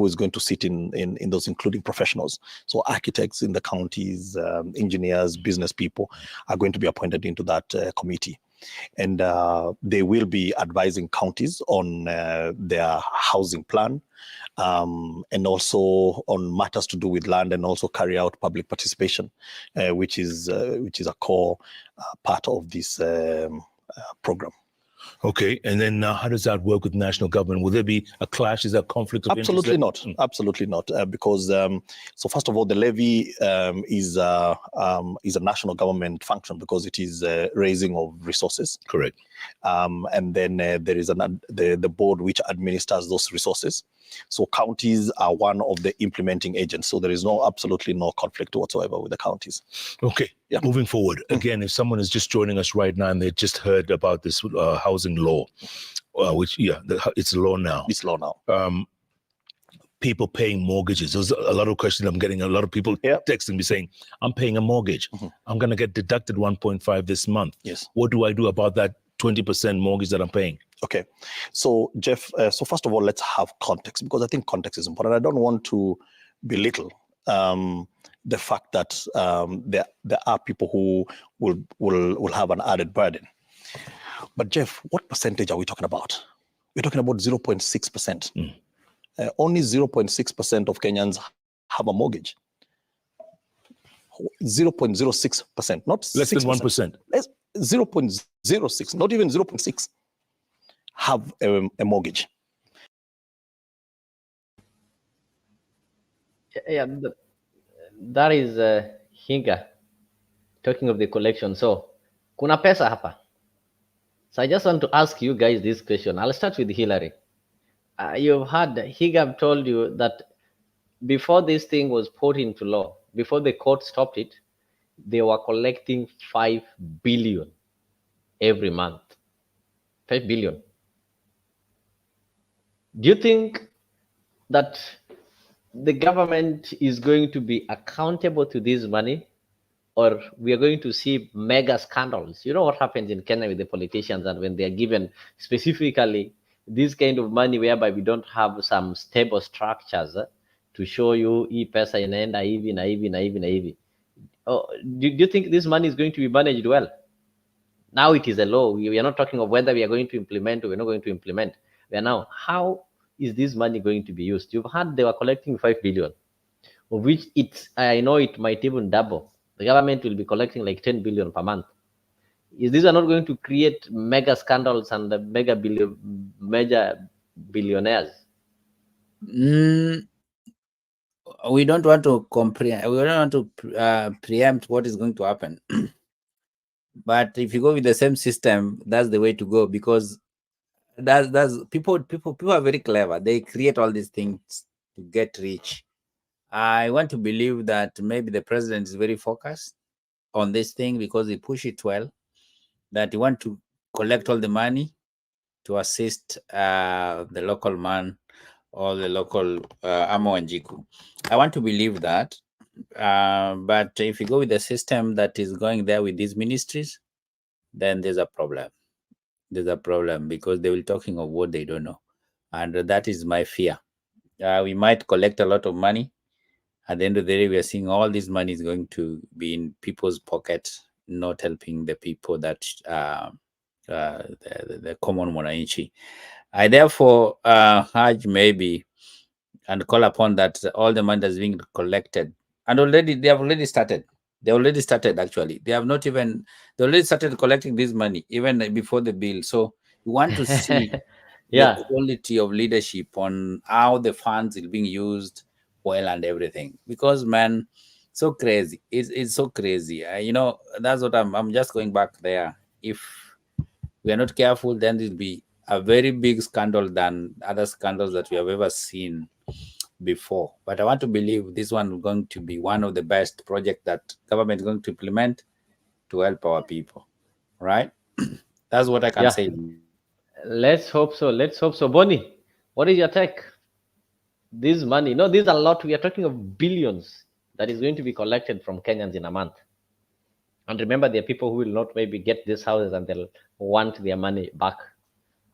is going to sit in those, including professionals. So architects in the counties, engineers, business people are going to be appointed into that committee. And they will be advising counties on their housing plan, and also on matters to do with land, and also carry out public participation, which is a core part of this program. Okay, and then how does that work with national government? Will there be a clash? Is there a conflict of Absolutely interest? Not. Absolutely not. Because so first of all, the levy is a national government function because it is raising of resources. Correct. And then there is the board which administers those resources. So counties are one of the implementing agents. So there is absolutely no conflict whatsoever with the counties. Okay. Yeah. Moving forward, again, if someone is just joining us right now and they just heard about this housing law, which it's a law now. It's law now. People paying mortgages. There's a lot of questions I'm getting. A lot of people texting me saying, "I'm paying a mortgage. I'm going to get deducted 1.5 this month. Yes. What do I do about that 20% mortgage that I'm paying?" Okay, so Jeff, so first of all, let's have context, because I think context is important. I don't want to belittle the fact that there are people who will have an added burden. But Jeff, what percentage are we talking about? We're talking about 0.6%. Only 0.6% of Kenyans have a mortgage. 0.06%, not less 6%. than 1%. 0.06, not even 0.6. have a mortgage. Yeah, that is Hinga talking of the collection. So, kuna pesa hapa. So I just want to ask you guys this question. I'll start with Hillary. You've heard Hinga told you that before this thing was put into law, before the court stopped it, they were collecting 5 billion every month. 5 billion. Do you think that the government is going to be accountable to this money, or we are going to see mega scandals? You know what happens in Kenya with the politicians, and when they are given specifically this kind of money whereby we don't have some stable structures to show you pesa inaenda hivi na hivi na hivi na hivi. Oh, do you think this money is going to be managed well? Now it is a law. We are not talking of whether we are going to implement or we're not going to implement. We are now, how is this money going to be used? You've heard they were collecting 5 billion, of which I know it might even double. The government will be collecting like 10 billion per month. Is this not going to create mega scandals and major billionaires? We don't want to preempt what is going to happen. But if you go with the same system, that's the way to go, because that's people are very clever. They create all these things to get rich. I want to believe that maybe the president is very focused on this thing because he push it well, that he want to collect all the money to assist the local man or the local Amo and Jiku. I want to believe that. But if you go with the system that is going there with these ministries, then there's a problem. There's a problem because they will be talking of what they don't know. And that is my fear. We might collect a lot of money At the end of the day, we are seeing all this money is going to be in people's pockets, not helping the people that the common mwananchi. I therefore urge maybe and call upon that all the money that's being collected, and already they have already started. They already started actually. They have not even they already started collecting this money even before the bill. So we want to see the Yeah. quality of leadership on how the funds are being used well and everything. Because man, so crazy. It's so crazy. That's what I'm just going back there. If we are not careful, then it'll be a very big scandal than other scandals that we have ever seen before. But I want to believe this one is going to be one of the best projects that government is going to implement to help our people. Right? That's what I can Yeah. say. Let's hope so. Let's hope so. Bonnie, what is your take? This money, no, this is a lot. We are talking of billions that is going to be collected from Kenyans in a month. And remember, there are people who will not maybe get these houses and they'll want their money back.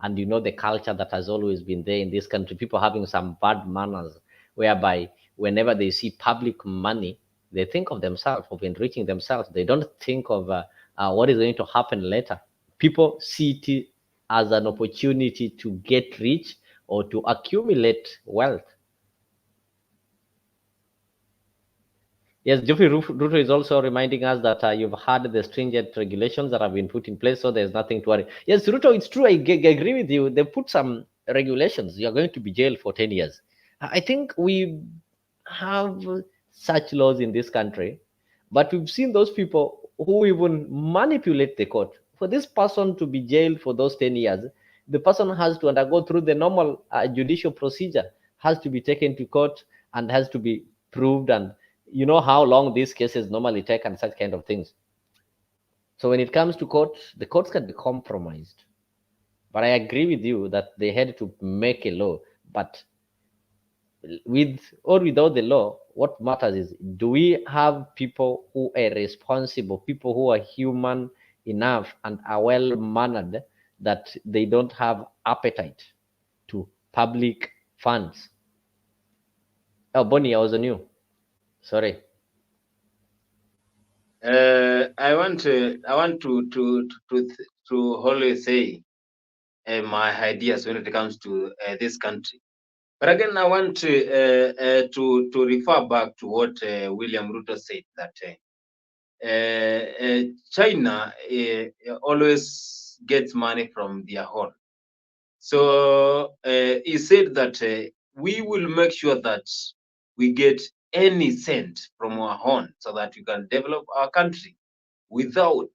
And you know the culture that has always been there in this country, people having some bad manners, whereby whenever they see public money, they think of themselves, of enriching themselves. They don't think of what is going to happen later. People see it as an opportunity to get rich or to accumulate wealth. Yes, Geoffrey Ruto is also reminding us that you've had the stringent regulations that have been put in place, so there's nothing to worry. Yes, Ruto, it's true. I agree with you. They put some regulations. You're going to be jailed for 10 years. I think we have such laws in this country, but we've seen those people who even manipulate the court. For this person to be jailed for those 10 years, the person has to undergo through the normal judicial procedure, has to be taken to court and has to be proved, and you know how long these cases normally take and such kind of things. So when it comes to court, the courts can be compromised. But I agree with you that they had to make a law. But with or without the law, what matters is, do we have people who are responsible, people who are human enough and are well mannered, that they don't have appetite to public funds? Oh, Bonnie, I was on you. Sorry. I want to always say my ideas when it comes to this country. But again, I want to refer back to what William Ruto said, that China always gets money from their own. So he said that we will make sure that we get any cent from our own so that we can develop our country without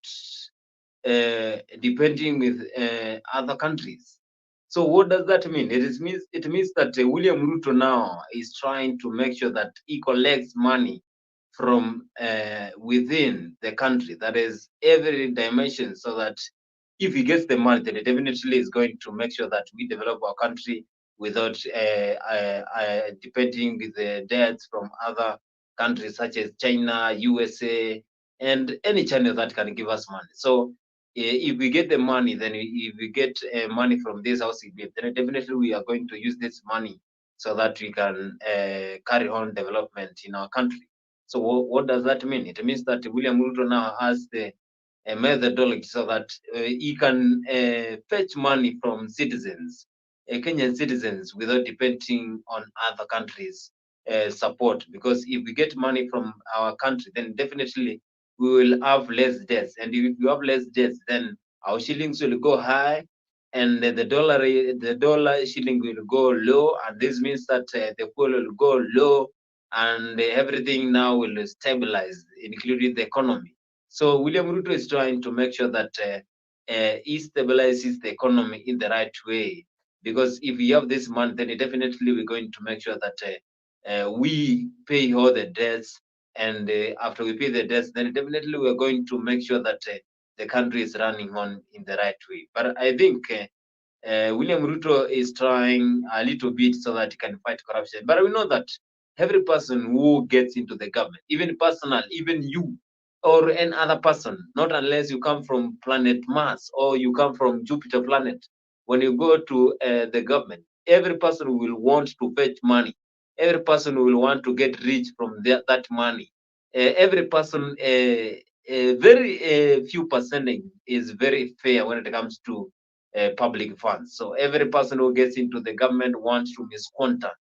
depending with other countries. So what does that mean? It means that William Ruto now is trying to make sure that he collects money from within the country, that is every dimension, so that if he gets the money, then it definitely is going to make sure that we develop our country without depending with the debts from other countries such as China, USA, and any channel that can give us money. So if we get the money, then if we get money from this housing bill, then definitely we are going to use this money so that we can carry on development in our country. So what does that mean? It means that William Ruto now has the methodology so that he can fetch money from citizens, Kenyan citizens, without depending on other countries' support. Because if we get money from our country, then definitely we will have less debts. And if you have less debts, then our shillings will go high, and the dollar shilling will go low, and this means that the fuel will go low, and everything now will stabilize, including the economy. So William Ruto is trying to make sure that he stabilizes the economy in the right way. Because if we have this money, then definitely we're going to make sure that we pay all the debts, and after we pay the debts, then definitely we're going to make sure that the country is running on in the right way. But I think William Ruto is trying a little bit so that he can fight corruption. But we know that every person who gets into the government, even personal, even you or any other person, not unless you come from planet Mars or you come from Jupiter planet, when you go to the government, every person will want to fetch money every person will want to get rich from that money. Every person, very few percentage is very fair when it comes to public funds. So every person who gets into the government wants to misquantum,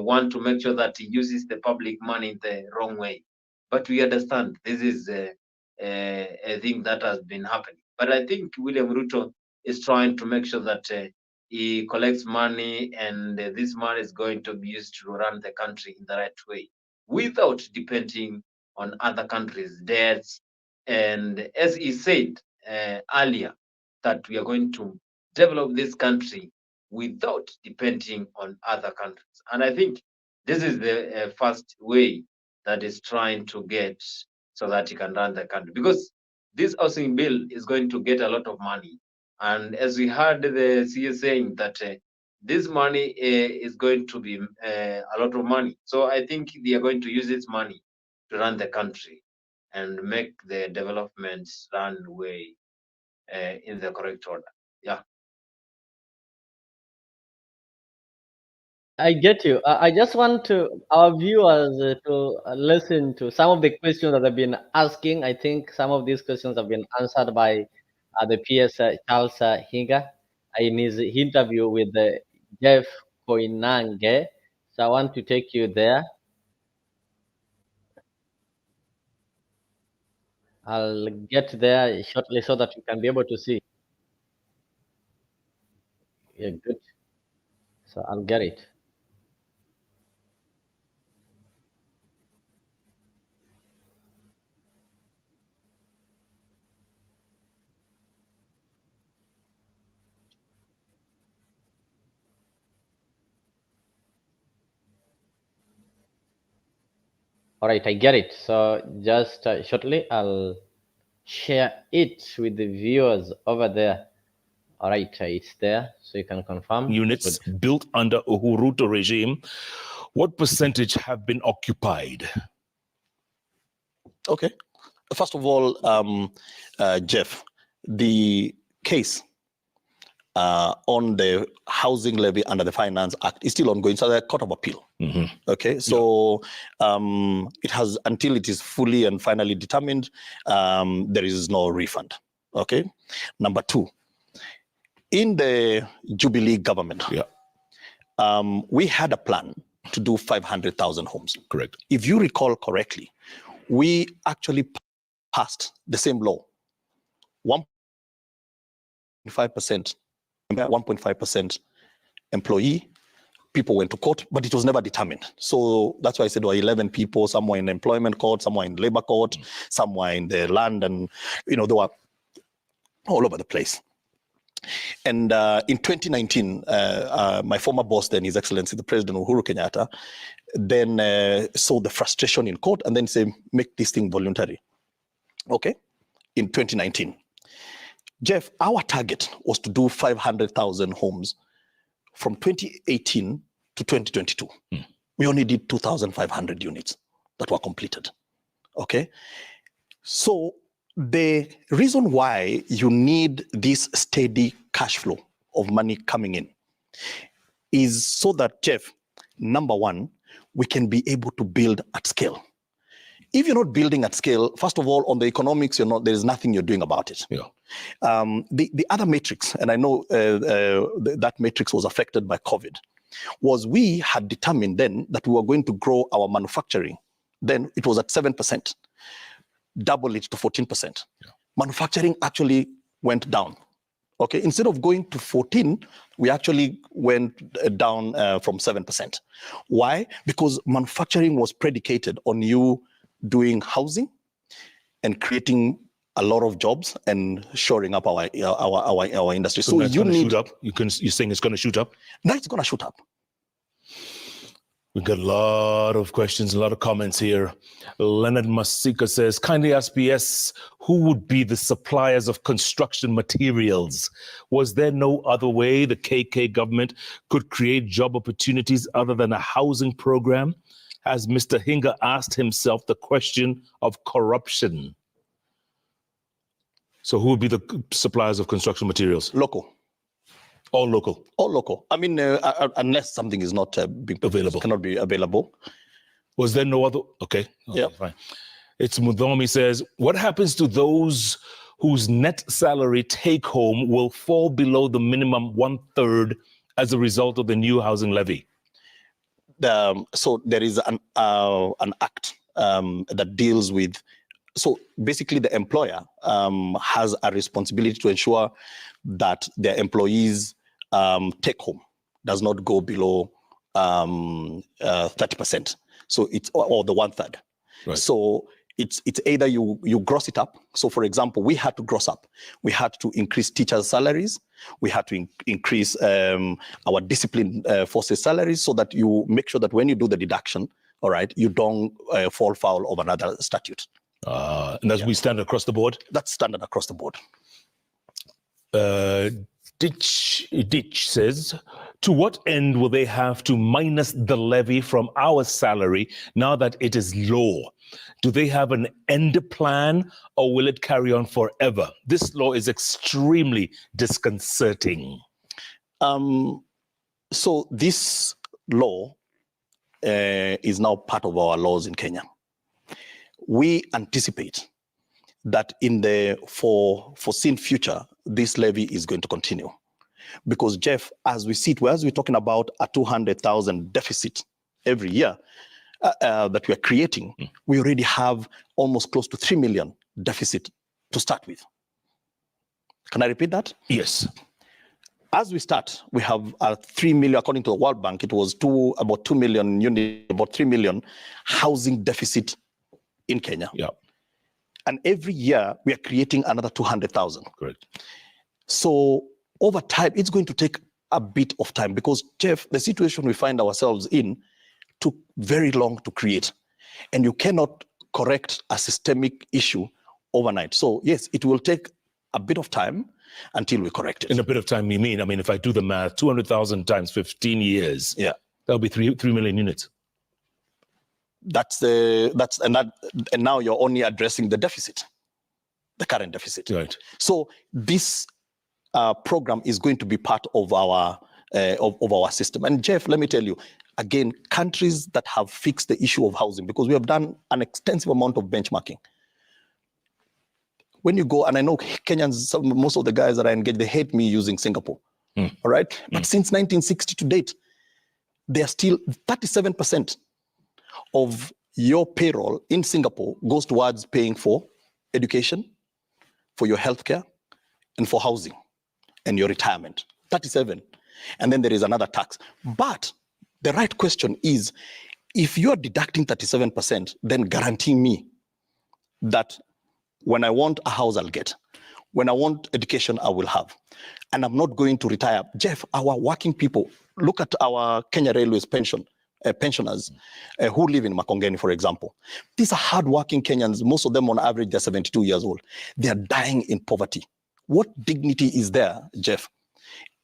want to make sure that he uses the public money the wrong way. But we understand this is a thing that has been happening. But I think William Ruto is trying to make sure that he collects money, and this money is going to be used to run the country in the right way without depending on other countries' debts. And as he said earlier, that we are going to develop this country without depending on other countries. And I think this is the first way that is trying to get so that he can run the country. Because this housing bill is going to get a lot of money. And as we heard the CS saying that this money is going to be a lot of money. So I think they are going to use this money to run the country and make the developments run way in the correct order. Yeah. I get you. I just want our viewers to listen to some of the questions that have been asking. I think some of these questions have been answered by the PS Charles Hinga in his interview with Jeff Koinange. So I want to take you there. I'll get there shortly so that you can be able to see. Yeah, good. So I'll get it. All right, I get it. So just shortly, I'll share it with the viewers over there. All right, it's there, so you can confirm. Units built under Ruto regime, what percentage have been occupied? Okay. First of all, Jeff, the case on the housing levy under the Finance Act is still ongoing. So the Court of Appeal. Mm-hmm. Okay. So it has, until it is fully and finally determined, there is no refund. Okay. Number two, in the Jubilee government, we had a plan to do 500,000 homes. Correct. If you recall correctly, we actually passed the same law. 1.5% employee, people went to court, but it was never determined. So that's why I said there were 11 people, some were in the employment court, some were in labor court, some were in the land, and they were all over the place. And in 2019, my former boss then, His Excellency, the President Uhuru Kenyatta, then saw the frustration in court and then said, make this thing voluntary. Okay, in 2019. Jeff, our target was to do 500,000 homes from 2018 to 2022. We only did 2,500 units that were completed. Okay, so the reason why you need this steady cash flow of money coming in is so that, Jeff, number one, we can be able to build at scale. If you're not building at scale, first of all, on the economics, there's nothing you're doing about it. Yeah. The other matrix, and I know that matrix was affected by COVID, was we had determined then that we were going to grow our manufacturing. Then it was at 7%, double it to 14%. Yeah. Manufacturing actually went down. Okay, instead of going to 14, we actually went down from 7%. Why? Because manufacturing was predicated on you doing housing and creating a lot of jobs and shoring up our industry. So you need shoot up. You're saying it's going to shoot up? No, it's going to shoot up. We've got a lot of questions, a lot of comments here. Leonard Masika says, kindly ask PS, who would be the suppliers of construction materials? Was there no other way the KK government could create job opportunities other than a housing program? Has Mr. Hinga asked himself the question of corruption? So who would be the suppliers of construction materials? Local. All local. All local. I mean, unless something is not Available. cannot be available. Was there no other? Okay. Yeah. Fine. It's Mudomi says, what happens to those whose net salary take home will fall below the minimum 1/3 as a result of the new housing levy? So there is an act that deals with. So basically, the employer has a responsibility to ensure that their employees' take home does not go below 30%. So it's or the 1/3. Right. So it's either you gross it up. So for example, we had to gross up. We had to increase teachers' salaries. We had to increase our discipline forces' salaries, so that you make sure that when you do the deduction, all right, you don't fall foul of another statute. And as we stand across the board? That's standard across the board. Ditch says, to what end will they have to minus the levy from our salary now that it is law? Do they have an end plan, or will it carry on forever? This law is extremely disconcerting. So this law is now part of our laws in Kenya. We anticipate that in the foreseen future, this levy is going to continue. Because, Jeff, as we're talking about a 200,000 deficit every year that we're creating, we already have almost close to 3 million deficit to start with. Can I repeat that? Yes. As we start, we have 3 million, according to the World Bank, it was about 2 million units, about 3 million housing deficit in Kenya. Yeah. And every year we are creating another 200,000. Correct. So over time, it's going to take a bit of time, because, Jeff, the situation we find ourselves in took very long to create, and you cannot correct a systemic issue overnight. So yes, it will take a bit of time until we correct it. In a bit of time, you mean? I mean, if I do the math, 200,000 times 15 years, yeah, that'll be 3 million units. And now you're only addressing the deficit, the current deficit. Right. So this program is going to be part of our system. And Jeff, let me tell you, again, countries that have fixed the issue of housing, because we have done an extensive amount of benchmarking. When you go, and I know Kenyans, most of the guys that I engage, they hate me using Singapore. All right. But since 1960 to date, they are still 37% of your payroll in Singapore goes towards paying for education, for your healthcare, and for housing and your retirement. 37. And then there is another tax. But the right question is, if you're deducting 37%, then guarantee me that when I want a house, I'll get. When I want education, I will have. And I'm not going to retire. Jeff, our working people, look at our Kenya Railways pensioners who live in Makongeni, for example. These are hardworking Kenyans. Most of them, on average, they're 72 years old. They are dying in poverty. What dignity is there, Jeff,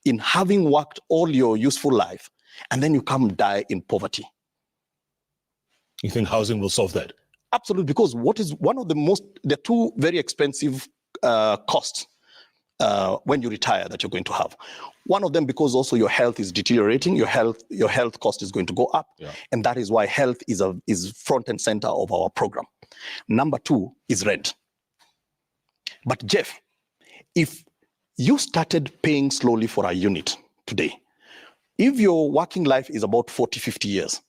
in having worked all your useful life, and then you come die in poverty? You think housing will solve that? Absolutely, because what is one of the most, there are two very expensive costs when you retire that you're going to have. One of them, because also your health is deteriorating, your health cost is going to go up, and that is why health is front and center of our program. Number two is rent. But Jeff, if you started paying slowly for a unit today, if your working life is about 40, 50 years,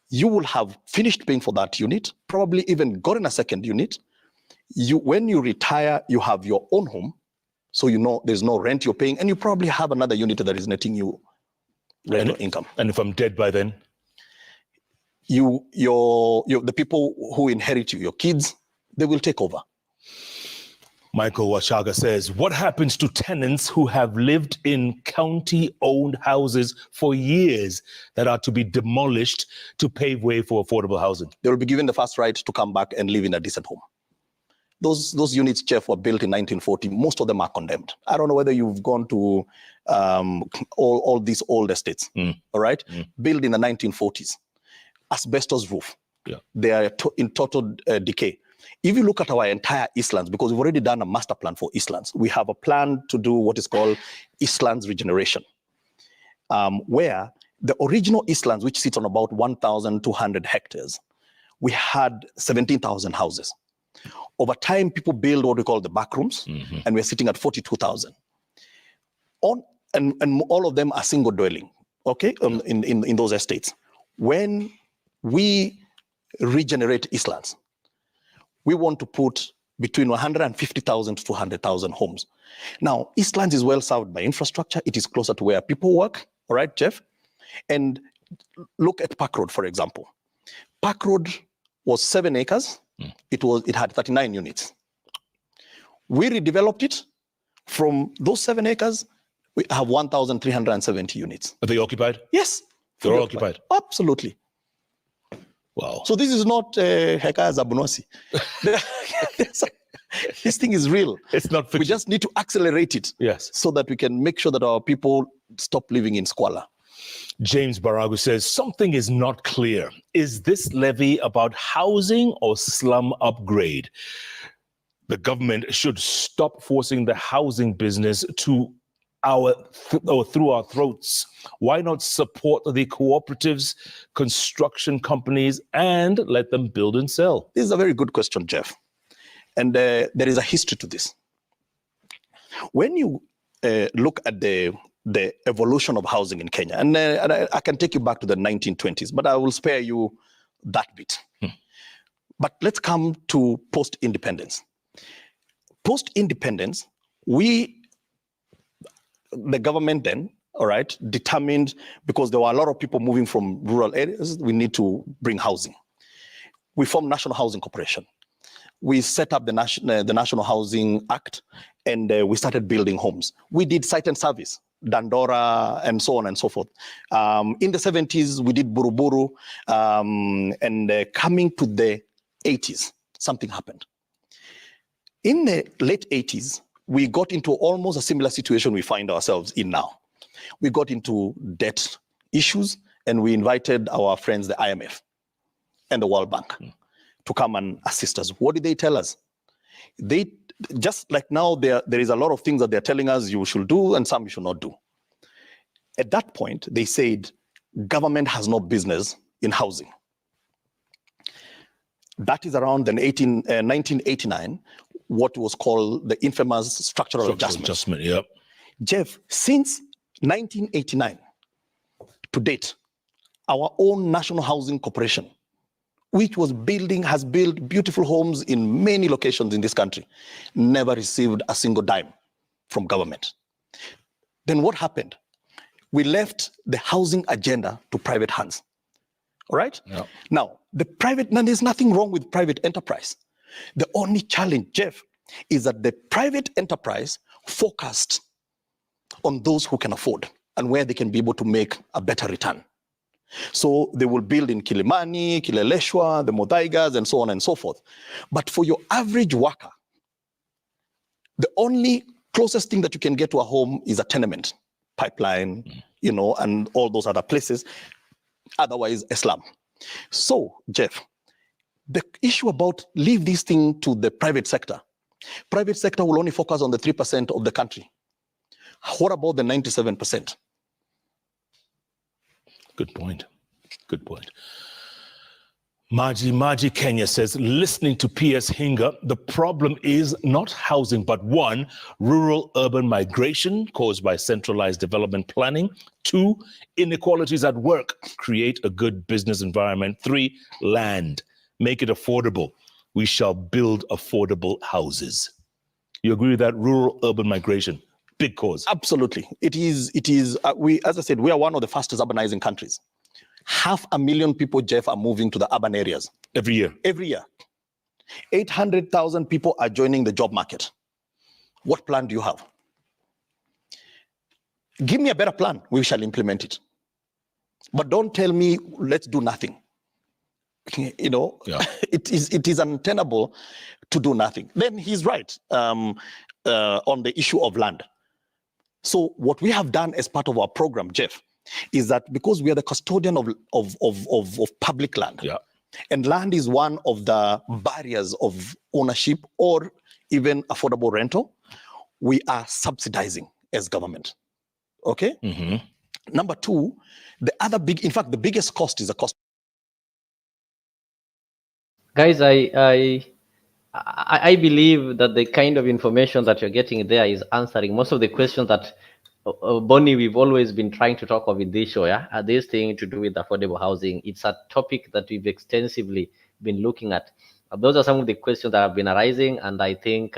you will have finished paying for that unit, probably even gotten a second unit. When you retire, you have your own home, so you know there's no rent you're paying, and you probably have another unit that is netting you rental income. And if I'm dead by then? The people who inherit you, your kids, they will take over. Michael Washaga says, what happens to tenants who have lived in county-owned houses for years that are to be demolished to pave way for affordable housing? They will be given the first right to come back and live in a decent home. Those units, Jeff, were built in 1940. Most of them are condemned. I don't know whether you've gone to all these old estates, all right? Built in the 1940s. Asbestos roof. Yeah. They are in total decay. If you look at our entire Eastlands, because we've already done a master plan for Eastlands, we have a plan to do what is called Eastlands regeneration, where the original Eastlands, which sits on about 1,200 hectares, we had 17,000 houses. Over time, people build what we call the back rooms, and we're sitting at 42,000. And all of them are single dwelling, okay, in those estates. When we regenerate Eastlands, we want to put between 150,000 to 200,000 homes. Now, Eastlands is well served by infrastructure. It is closer to where people work, all right, Jeff? And look at Park Road, for example. Park Road was 7 acres. It had 39 units. We redeveloped it. From those 7 acres, we have 1,370 units. Are they occupied? Yes. They're all occupied? Absolutely. Wow. So this is not Hekaya Zabunosi. This thing is real. It's not fiction. We just need to accelerate it. Yes. So that we can make sure that our people stop living in squalor. James Baragu says, something is not clear. Is this levy about housing or slum upgrade? The government should stop forcing the housing business to through our throats. Why not support the cooperatives, construction companies, and let them build and sell? This is a very good question, Jeff. And there is a history to this. When you look at the evolution of housing in Kenya, and I can take you back to the 1920s, but I will spare you that bit. But let's come to post-independence. Post-independence, the government then, all right, determined, because there were a lot of people moving from rural areas, we need to bring housing. We formed National Housing Corporation. We set up the National Housing Act, and we started building homes. We did site and service, Dandora, and so on and so forth. In the 70s, we did Buruburu, and coming to the 80s, something happened. In the late 80s, we got into almost a similar situation we find ourselves in now. We got into debt issues, and we invited our friends, the IMF and the World Bank, to come and assist us. What did they tell us? They, just like now, there is a lot of things that they're telling us you should do and some you should not do. At that point, they said, government has no business in housing. That is around 1989, what was called the infamous structural adjustment. Yep. Jeff, since 1989 to date, our own National Housing Corporation, which has built beautiful homes in many locations in this country, never received a single dime from government. Then what happened? We left the housing agenda to private hands. All right? Yep. Now, there's nothing wrong with private enterprise. The only challenge, Jeff, is that the private enterprise focused on those who can afford and where they can be able to make a better return. So they will build in Kilimani, Kileleshwa, the Modaigas, and so on and so forth. But for your average worker, the only closest thing that you can get to a home is a tenement, pipeline, and all those other places. Otherwise, a slum. So, Jeff, the issue about leave this thing to the private sector. Private sector will only focus on the 3% of the country. What about the 97%? Good point. Good point. Maji Kenya says, listening to P.S. Hinga, the problem is not housing, but 1, rural-urban migration caused by centralized development planning. 2, inequalities at work. Create a good business environment. 3, land. Make it affordable. We shall build affordable houses. You agree with that? Rural-urban migration, big cause. Absolutely. It is. As I said, we are one of the fastest urbanizing countries. 500,000 people, Jeff, are moving to the urban areas. Every year? Every year. 800,000 people are joining the job market. What plan do you have? Give me a better plan. We shall implement it. But don't tell me, let's do nothing. Yeah. It is untenable to do nothing. Then he's right on the issue of land. So what we have done as part of our program, Jeff, is that because we are the custodian of public land, And land is one of the barriers of ownership or even affordable rental. We are subsidizing as government. Okay. Number two, the other big, in fact, the biggest cost is the cost. Guys, I believe that the kind of information that you're getting there is answering most of the questions that Bonnie, we've always been trying to talk of in this show. Yeah, this thing to do with affordable housing. It's a topic that we've extensively been looking at. Those are some of the questions that have been arising, and I think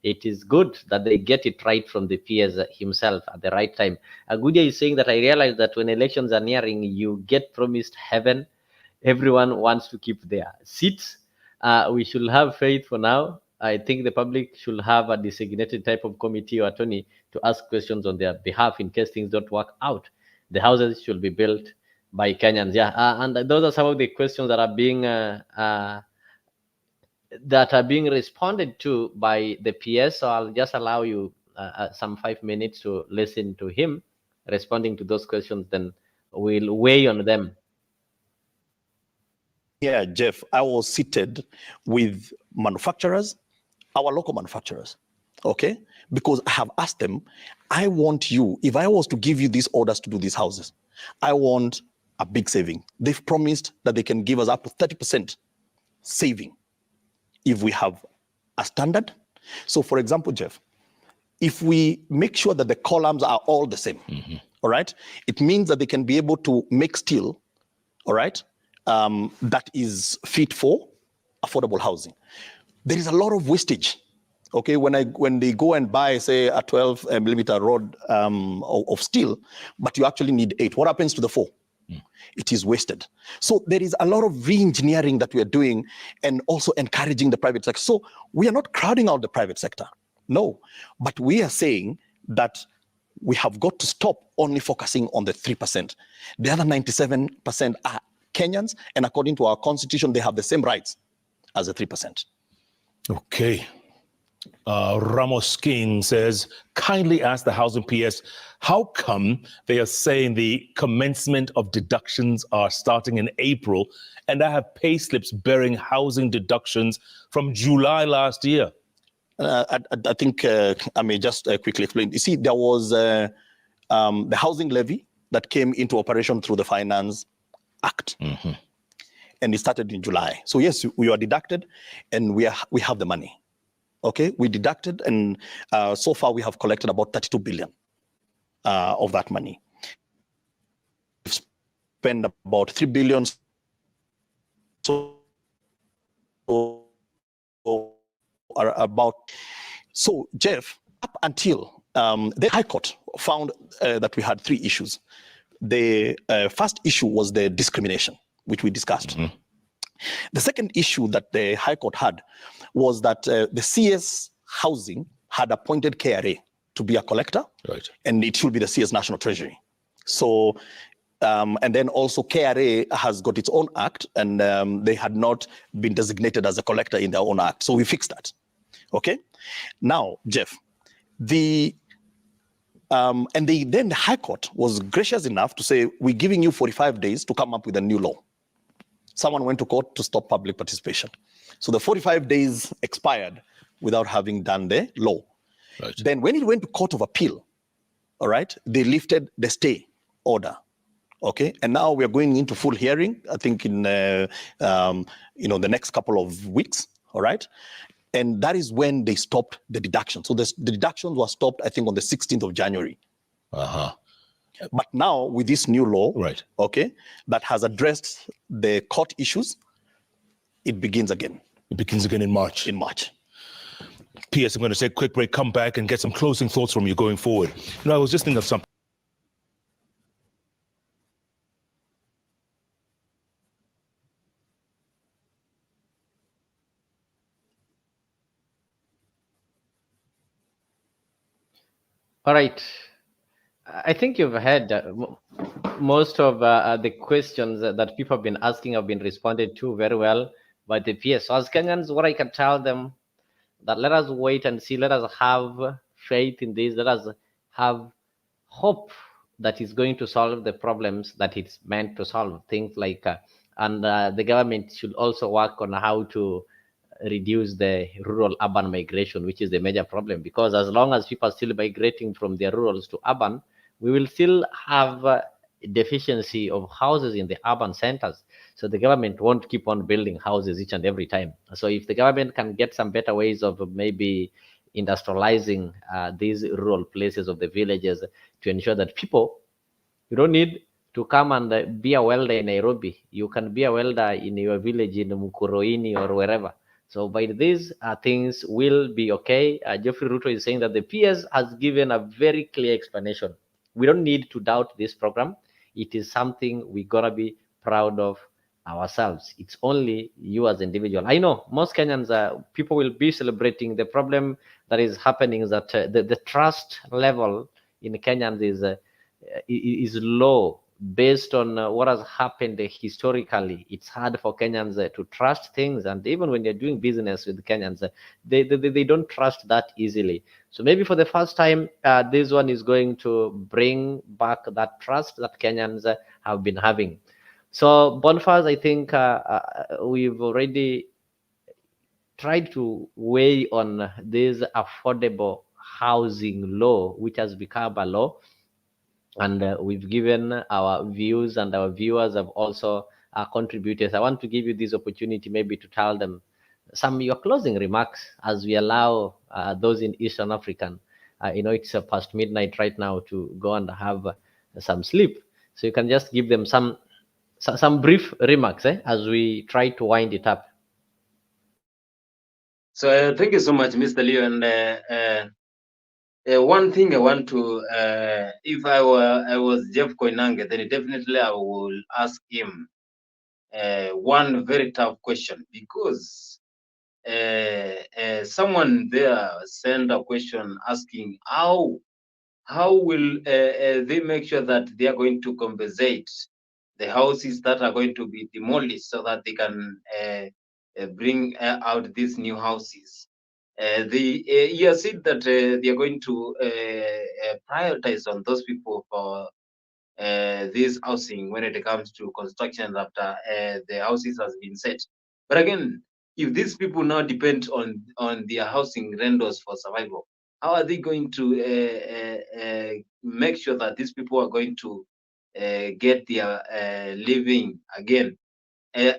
it is good that they get it right from the PS himself at the right time. Agudia is saying that I realize that when elections are nearing, you get promised heaven. Everyone wants to keep their seats. We should have faith for now. I think the public should have a designated type of committee or attorney to ask questions on their behalf in case things don't work out. The houses should be built by Kenyans. Yeah, and those are some of the questions that are being responded to by the PS. So I'll just allow you some 5 minutes to listen to him responding to those questions. Then we'll weigh on them. Yeah, Jeff, I was seated with manufacturers, our local manufacturers, okay? Because I have asked them, I want you, if I was to give you these orders to do these houses, I want a big saving. They've promised that they can give us up to 30% saving if we have a standard. So for example, Jeff, if we make sure that the columns are all the same, all right? It means that they can be able to make steel, all right? That is fit for affordable housing. There is a lot of wastage. Okay, when they go and buy, say, a 12 millimeter rod of steel, but you actually need 8. What happens to the 4? It is wasted. So there is a lot of re-engineering that we are doing and also encouraging the private sector. So we are not crowding out the private sector. No, but we are saying that we have got to stop only focusing on the 3%. The other 97% are Kenyans, and according to our constitution, they have the same rights as the 3%. Okay. Ramos King says, kindly ask the Housing PS, how come they are saying the commencement of deductions are starting in April, and I have pay slips bearing housing deductions from July last year? I think I may just quickly explain. You see, there was the housing levy that came into operation through the Finance Act, and it started in July. So yes, we are deducted, and we have the money. Okay, we deducted, and so far we have collected about 32 billion of that money. We've spent about 3 billion. So Jeff, up until the High Court found that we had 3 issues. The first issue was the discrimination, which we discussed. The second issue that the High Court had was that the CS Housing had appointed KRA to be a collector, right, and it should be the CS National Treasury. So, and then also KRA has got its own act, and they had not been designated as a collector in their own act. So we fixed that. Okay. Now, Jeff, then the High Court was gracious enough to say, we're giving you 45 days to come up with a new law. Someone went to court to stop public participation. So the 45 days expired without having done the law. Right. Then when it went to Court of Appeal, all right, they lifted the stay order. Okay, and now we are going into full hearing, I think in the next couple of weeks, all right? And that is when they stopped the deduction. So the deductions were stopped, I think, on the 16th of January. But now with this new law, right, okay, that has addressed the court issues, it begins again. It begins again in March. In March. PS, I'm going to take a quick break, come back and get some closing thoughts from you going forward. I was just thinking of something. All right. I think you've had most of the questions that people have been asking have been responded to very well by the PS. So as Kenyans, what I can tell them, that let us wait and see, let us have faith in this, let us have hope that it's going to solve the problems that it's meant to solve. Things like and the government should also work on how to reduce the rural-urban migration, which is the major problem. Because as long as people are still migrating from their rurals to urban, we will still have deficiency of houses in the urban centers. So the government won't keep on building houses each and every time. So if the government can get some better ways of maybe industrializing these rural places of the villages to ensure that people, you don't need to come and be a welder in Nairobi. You can be a welder in your village in Mukuroini or wherever. So by these things will be okay. Jeffrey Ruto is saying that the PS has given a very clear explanation. We don't need to doubt this program. It is something we gotta be proud of ourselves. It's only you as individual. I know most Kenyans, people will be celebrating. The problem that is happening is that the trust level in Kenyans is low based on what has happened historically. It's hard for Kenyans to trust things, and even when you're doing business with Kenyans, they don't trust that easily. So maybe for the first time, this one is going to bring back that trust that Kenyans have been having. So bonfires, I think we've already tried to weigh on this affordable housing law, which has become a law, and we've given our views, and our viewers have also contributed. I want to give you this opportunity maybe to tell them some your closing remarks as we allow those in Eastern African. It's past midnight right now to go and have some sleep. So you can just give them some brief remarks as we try to wind it up. So thank you so much, Mr. Leo. And one thing I want to, if I was Jeff Koinange, then definitely I will ask him one very tough question, because someone there sent a question asking how will they make sure that they are going to compensate the houses that are going to be demolished so that they can bring out these new houses. He has said that they are going to prioritize on those people for this housing when it comes to construction after the houses has been set. But again, if these people now depend on their housing rentals for survival, how are they going to make sure that these people are going to get their living again?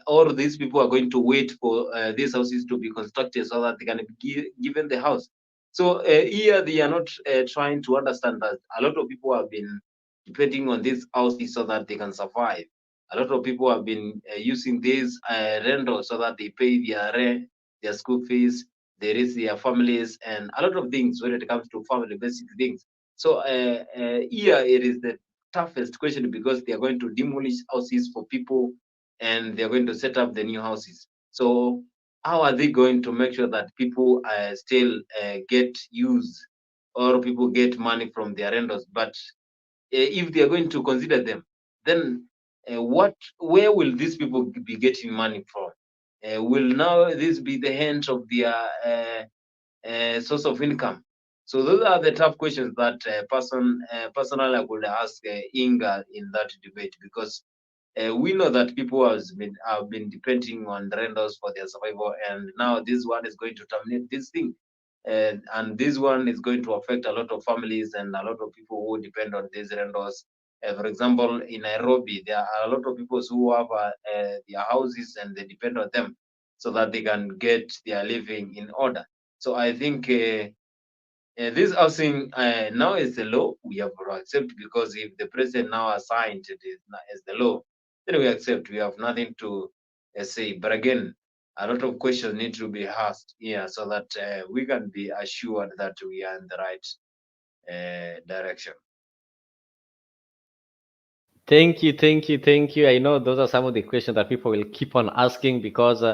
Or these people are going to wait for these houses to be constructed so that they can be given the house. So here they are not trying to understand that a lot of people have been depending on these houses so that they can survive. A lot of people have been using these rentals so that they pay their rent, their school fees, they raise their families, and a lot of things when it comes to family basic things. So here it is the toughest question, because they are going to demolish houses for people and they're going to set up the new houses. So how are they going to make sure that people still get use, or people get money from their rentals? But if they are going to consider them, then where will these people be getting money from? Will now this be the end of their source of income? So those are the tough questions that personally I would ask Inga in that debate, because we know that people have been depending on rentals for their survival, and now this one is going to terminate this thing, and this one is going to affect a lot of families and a lot of people who depend on these rentals. For example, in Nairobi, there are a lot of people who have their houses and they depend on them so that they can get their living in order. So I think this housing now is the law. We have to accept, because if the president now assigned it as the law, then we accept. We have nothing to say. But again, a lot of questions need to be asked here so that we can be assured that we are in the right direction. Thank you. I know those are some of the questions that people will keep on asking, because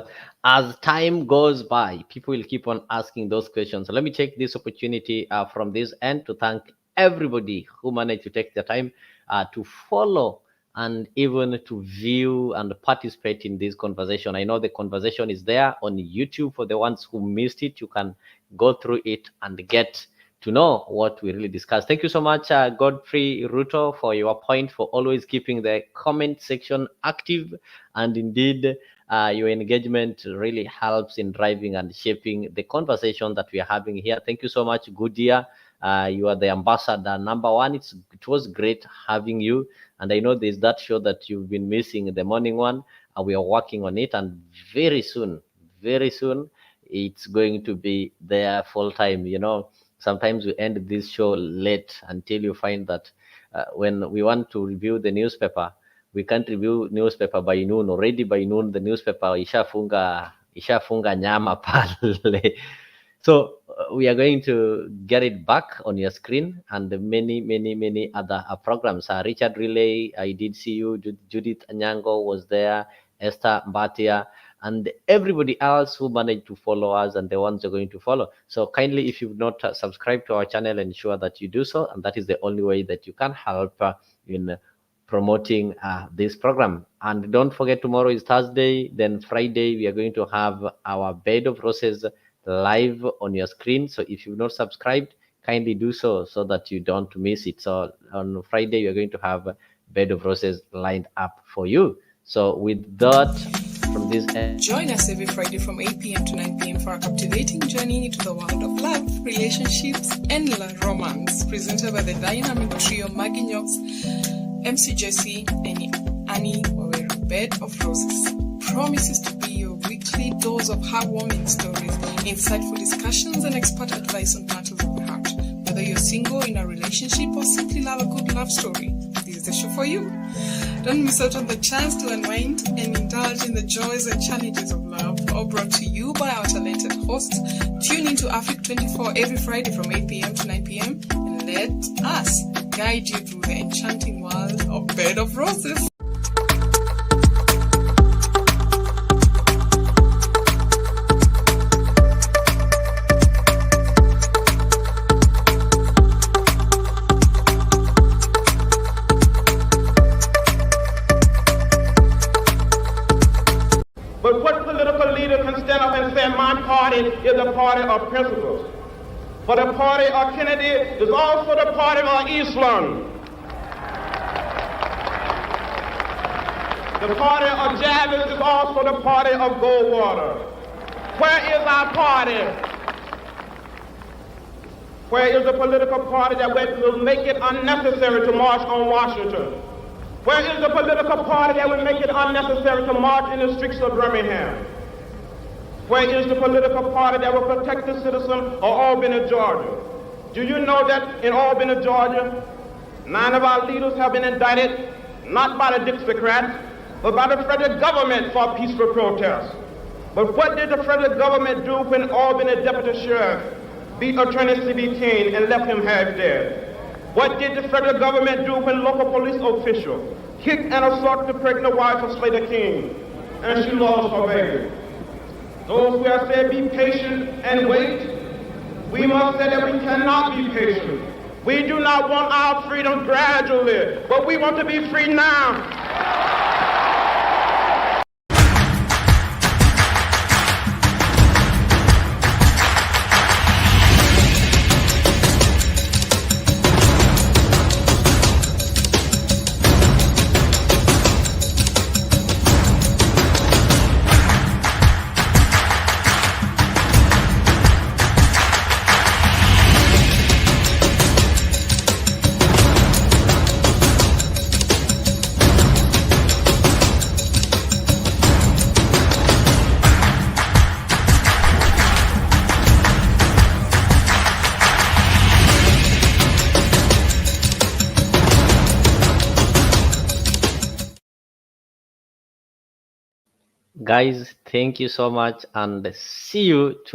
as time goes by, people will keep on asking those questions. So let me take this opportunity from this end to thank everybody who managed to take the time to follow and even to view and participate in this conversation. I know the conversation is there on YouTube. For the ones who missed it, you can go through it and get to know what we really discussed. Thank you so much, Godfrey Ruto, for your point, for always keeping the comment section active. And indeed, your engagement really helps in driving and shaping the conversation that we are having here. Thank you so much, Goodia. You are the ambassador #1. It was great having you. And I know there's that show that you've been missing, the morning one. We are working on it. And very soon, it's going to be there full time. You know, sometimes we end this show late until you find that when we want to review the newspaper, we can't review newspaper by noon. Already by noon, the newspaper ishafunga nyama pale. So we are going to get it back on your screen, and many other programs. Richard Relay, I did see you. Judith Anyango was there. Esther Mbatia, and everybody else who managed to follow us, and the ones you're going to follow. So kindly, if you've not subscribed to our channel, ensure that you do so, and that is the only way that you can help in promoting this program. And don't forget, tomorrow is Thursday, then Friday we are going to have our Bed of Roses live on your screen. So if you've not subscribed, kindly do so that you don't miss it. So on Friday we are going to have Bed of Roses lined up for you. So with that, from this end, join us every Friday from 8 p.m. to 9 p.m. for a captivating journey into the world of love, relationships, and romance, presented by the dynamic trio Maggie Knox, MC Jesse, and Annie Waweru. Bed of Roses promises to be your weekly dose of heartwarming stories, insightful discussions, and expert advice on matters of the heart. Whether you're single, in a relationship, or simply love a good love story, this is the show for you. Don't miss out on the chance to unwind and indulge in the joys and challenges of love, all brought to you by our talented hosts. Tune into Africa 24 every Friday from 8 p.m. to 9 p.m. and let us guide you through the enchanting world of Bed of Roses. But what political leader can stand up and say, my party is a party of principles? For the party of Kennedy is also the party of Islam. The party of Jarvis is also the party of Goldwater. Where is our party? Where is the political party that will make it unnecessary to march on Washington? Where is the political party that will make it unnecessary to march in the streets of Birmingham? Where is the political party that will protect the citizen of Albany, Georgia? Do you know that in Albany, Georgia, 9 of our leaders have been indicted, not by the Dixiecrats, but by the federal government for peaceful protest? But what did the federal government do when Albany Deputy Sheriff beat Attorney C.B. King and left him half dead? What did the federal government do when local police officials kicked and assaulted the pregnant wife of Slater King and she lost her baby? Those who have said be patient and wait, we must say that we cannot be patient. We do not want our freedom gradually, but we want to be free now. guys, thank you so much, and see you tomorrow.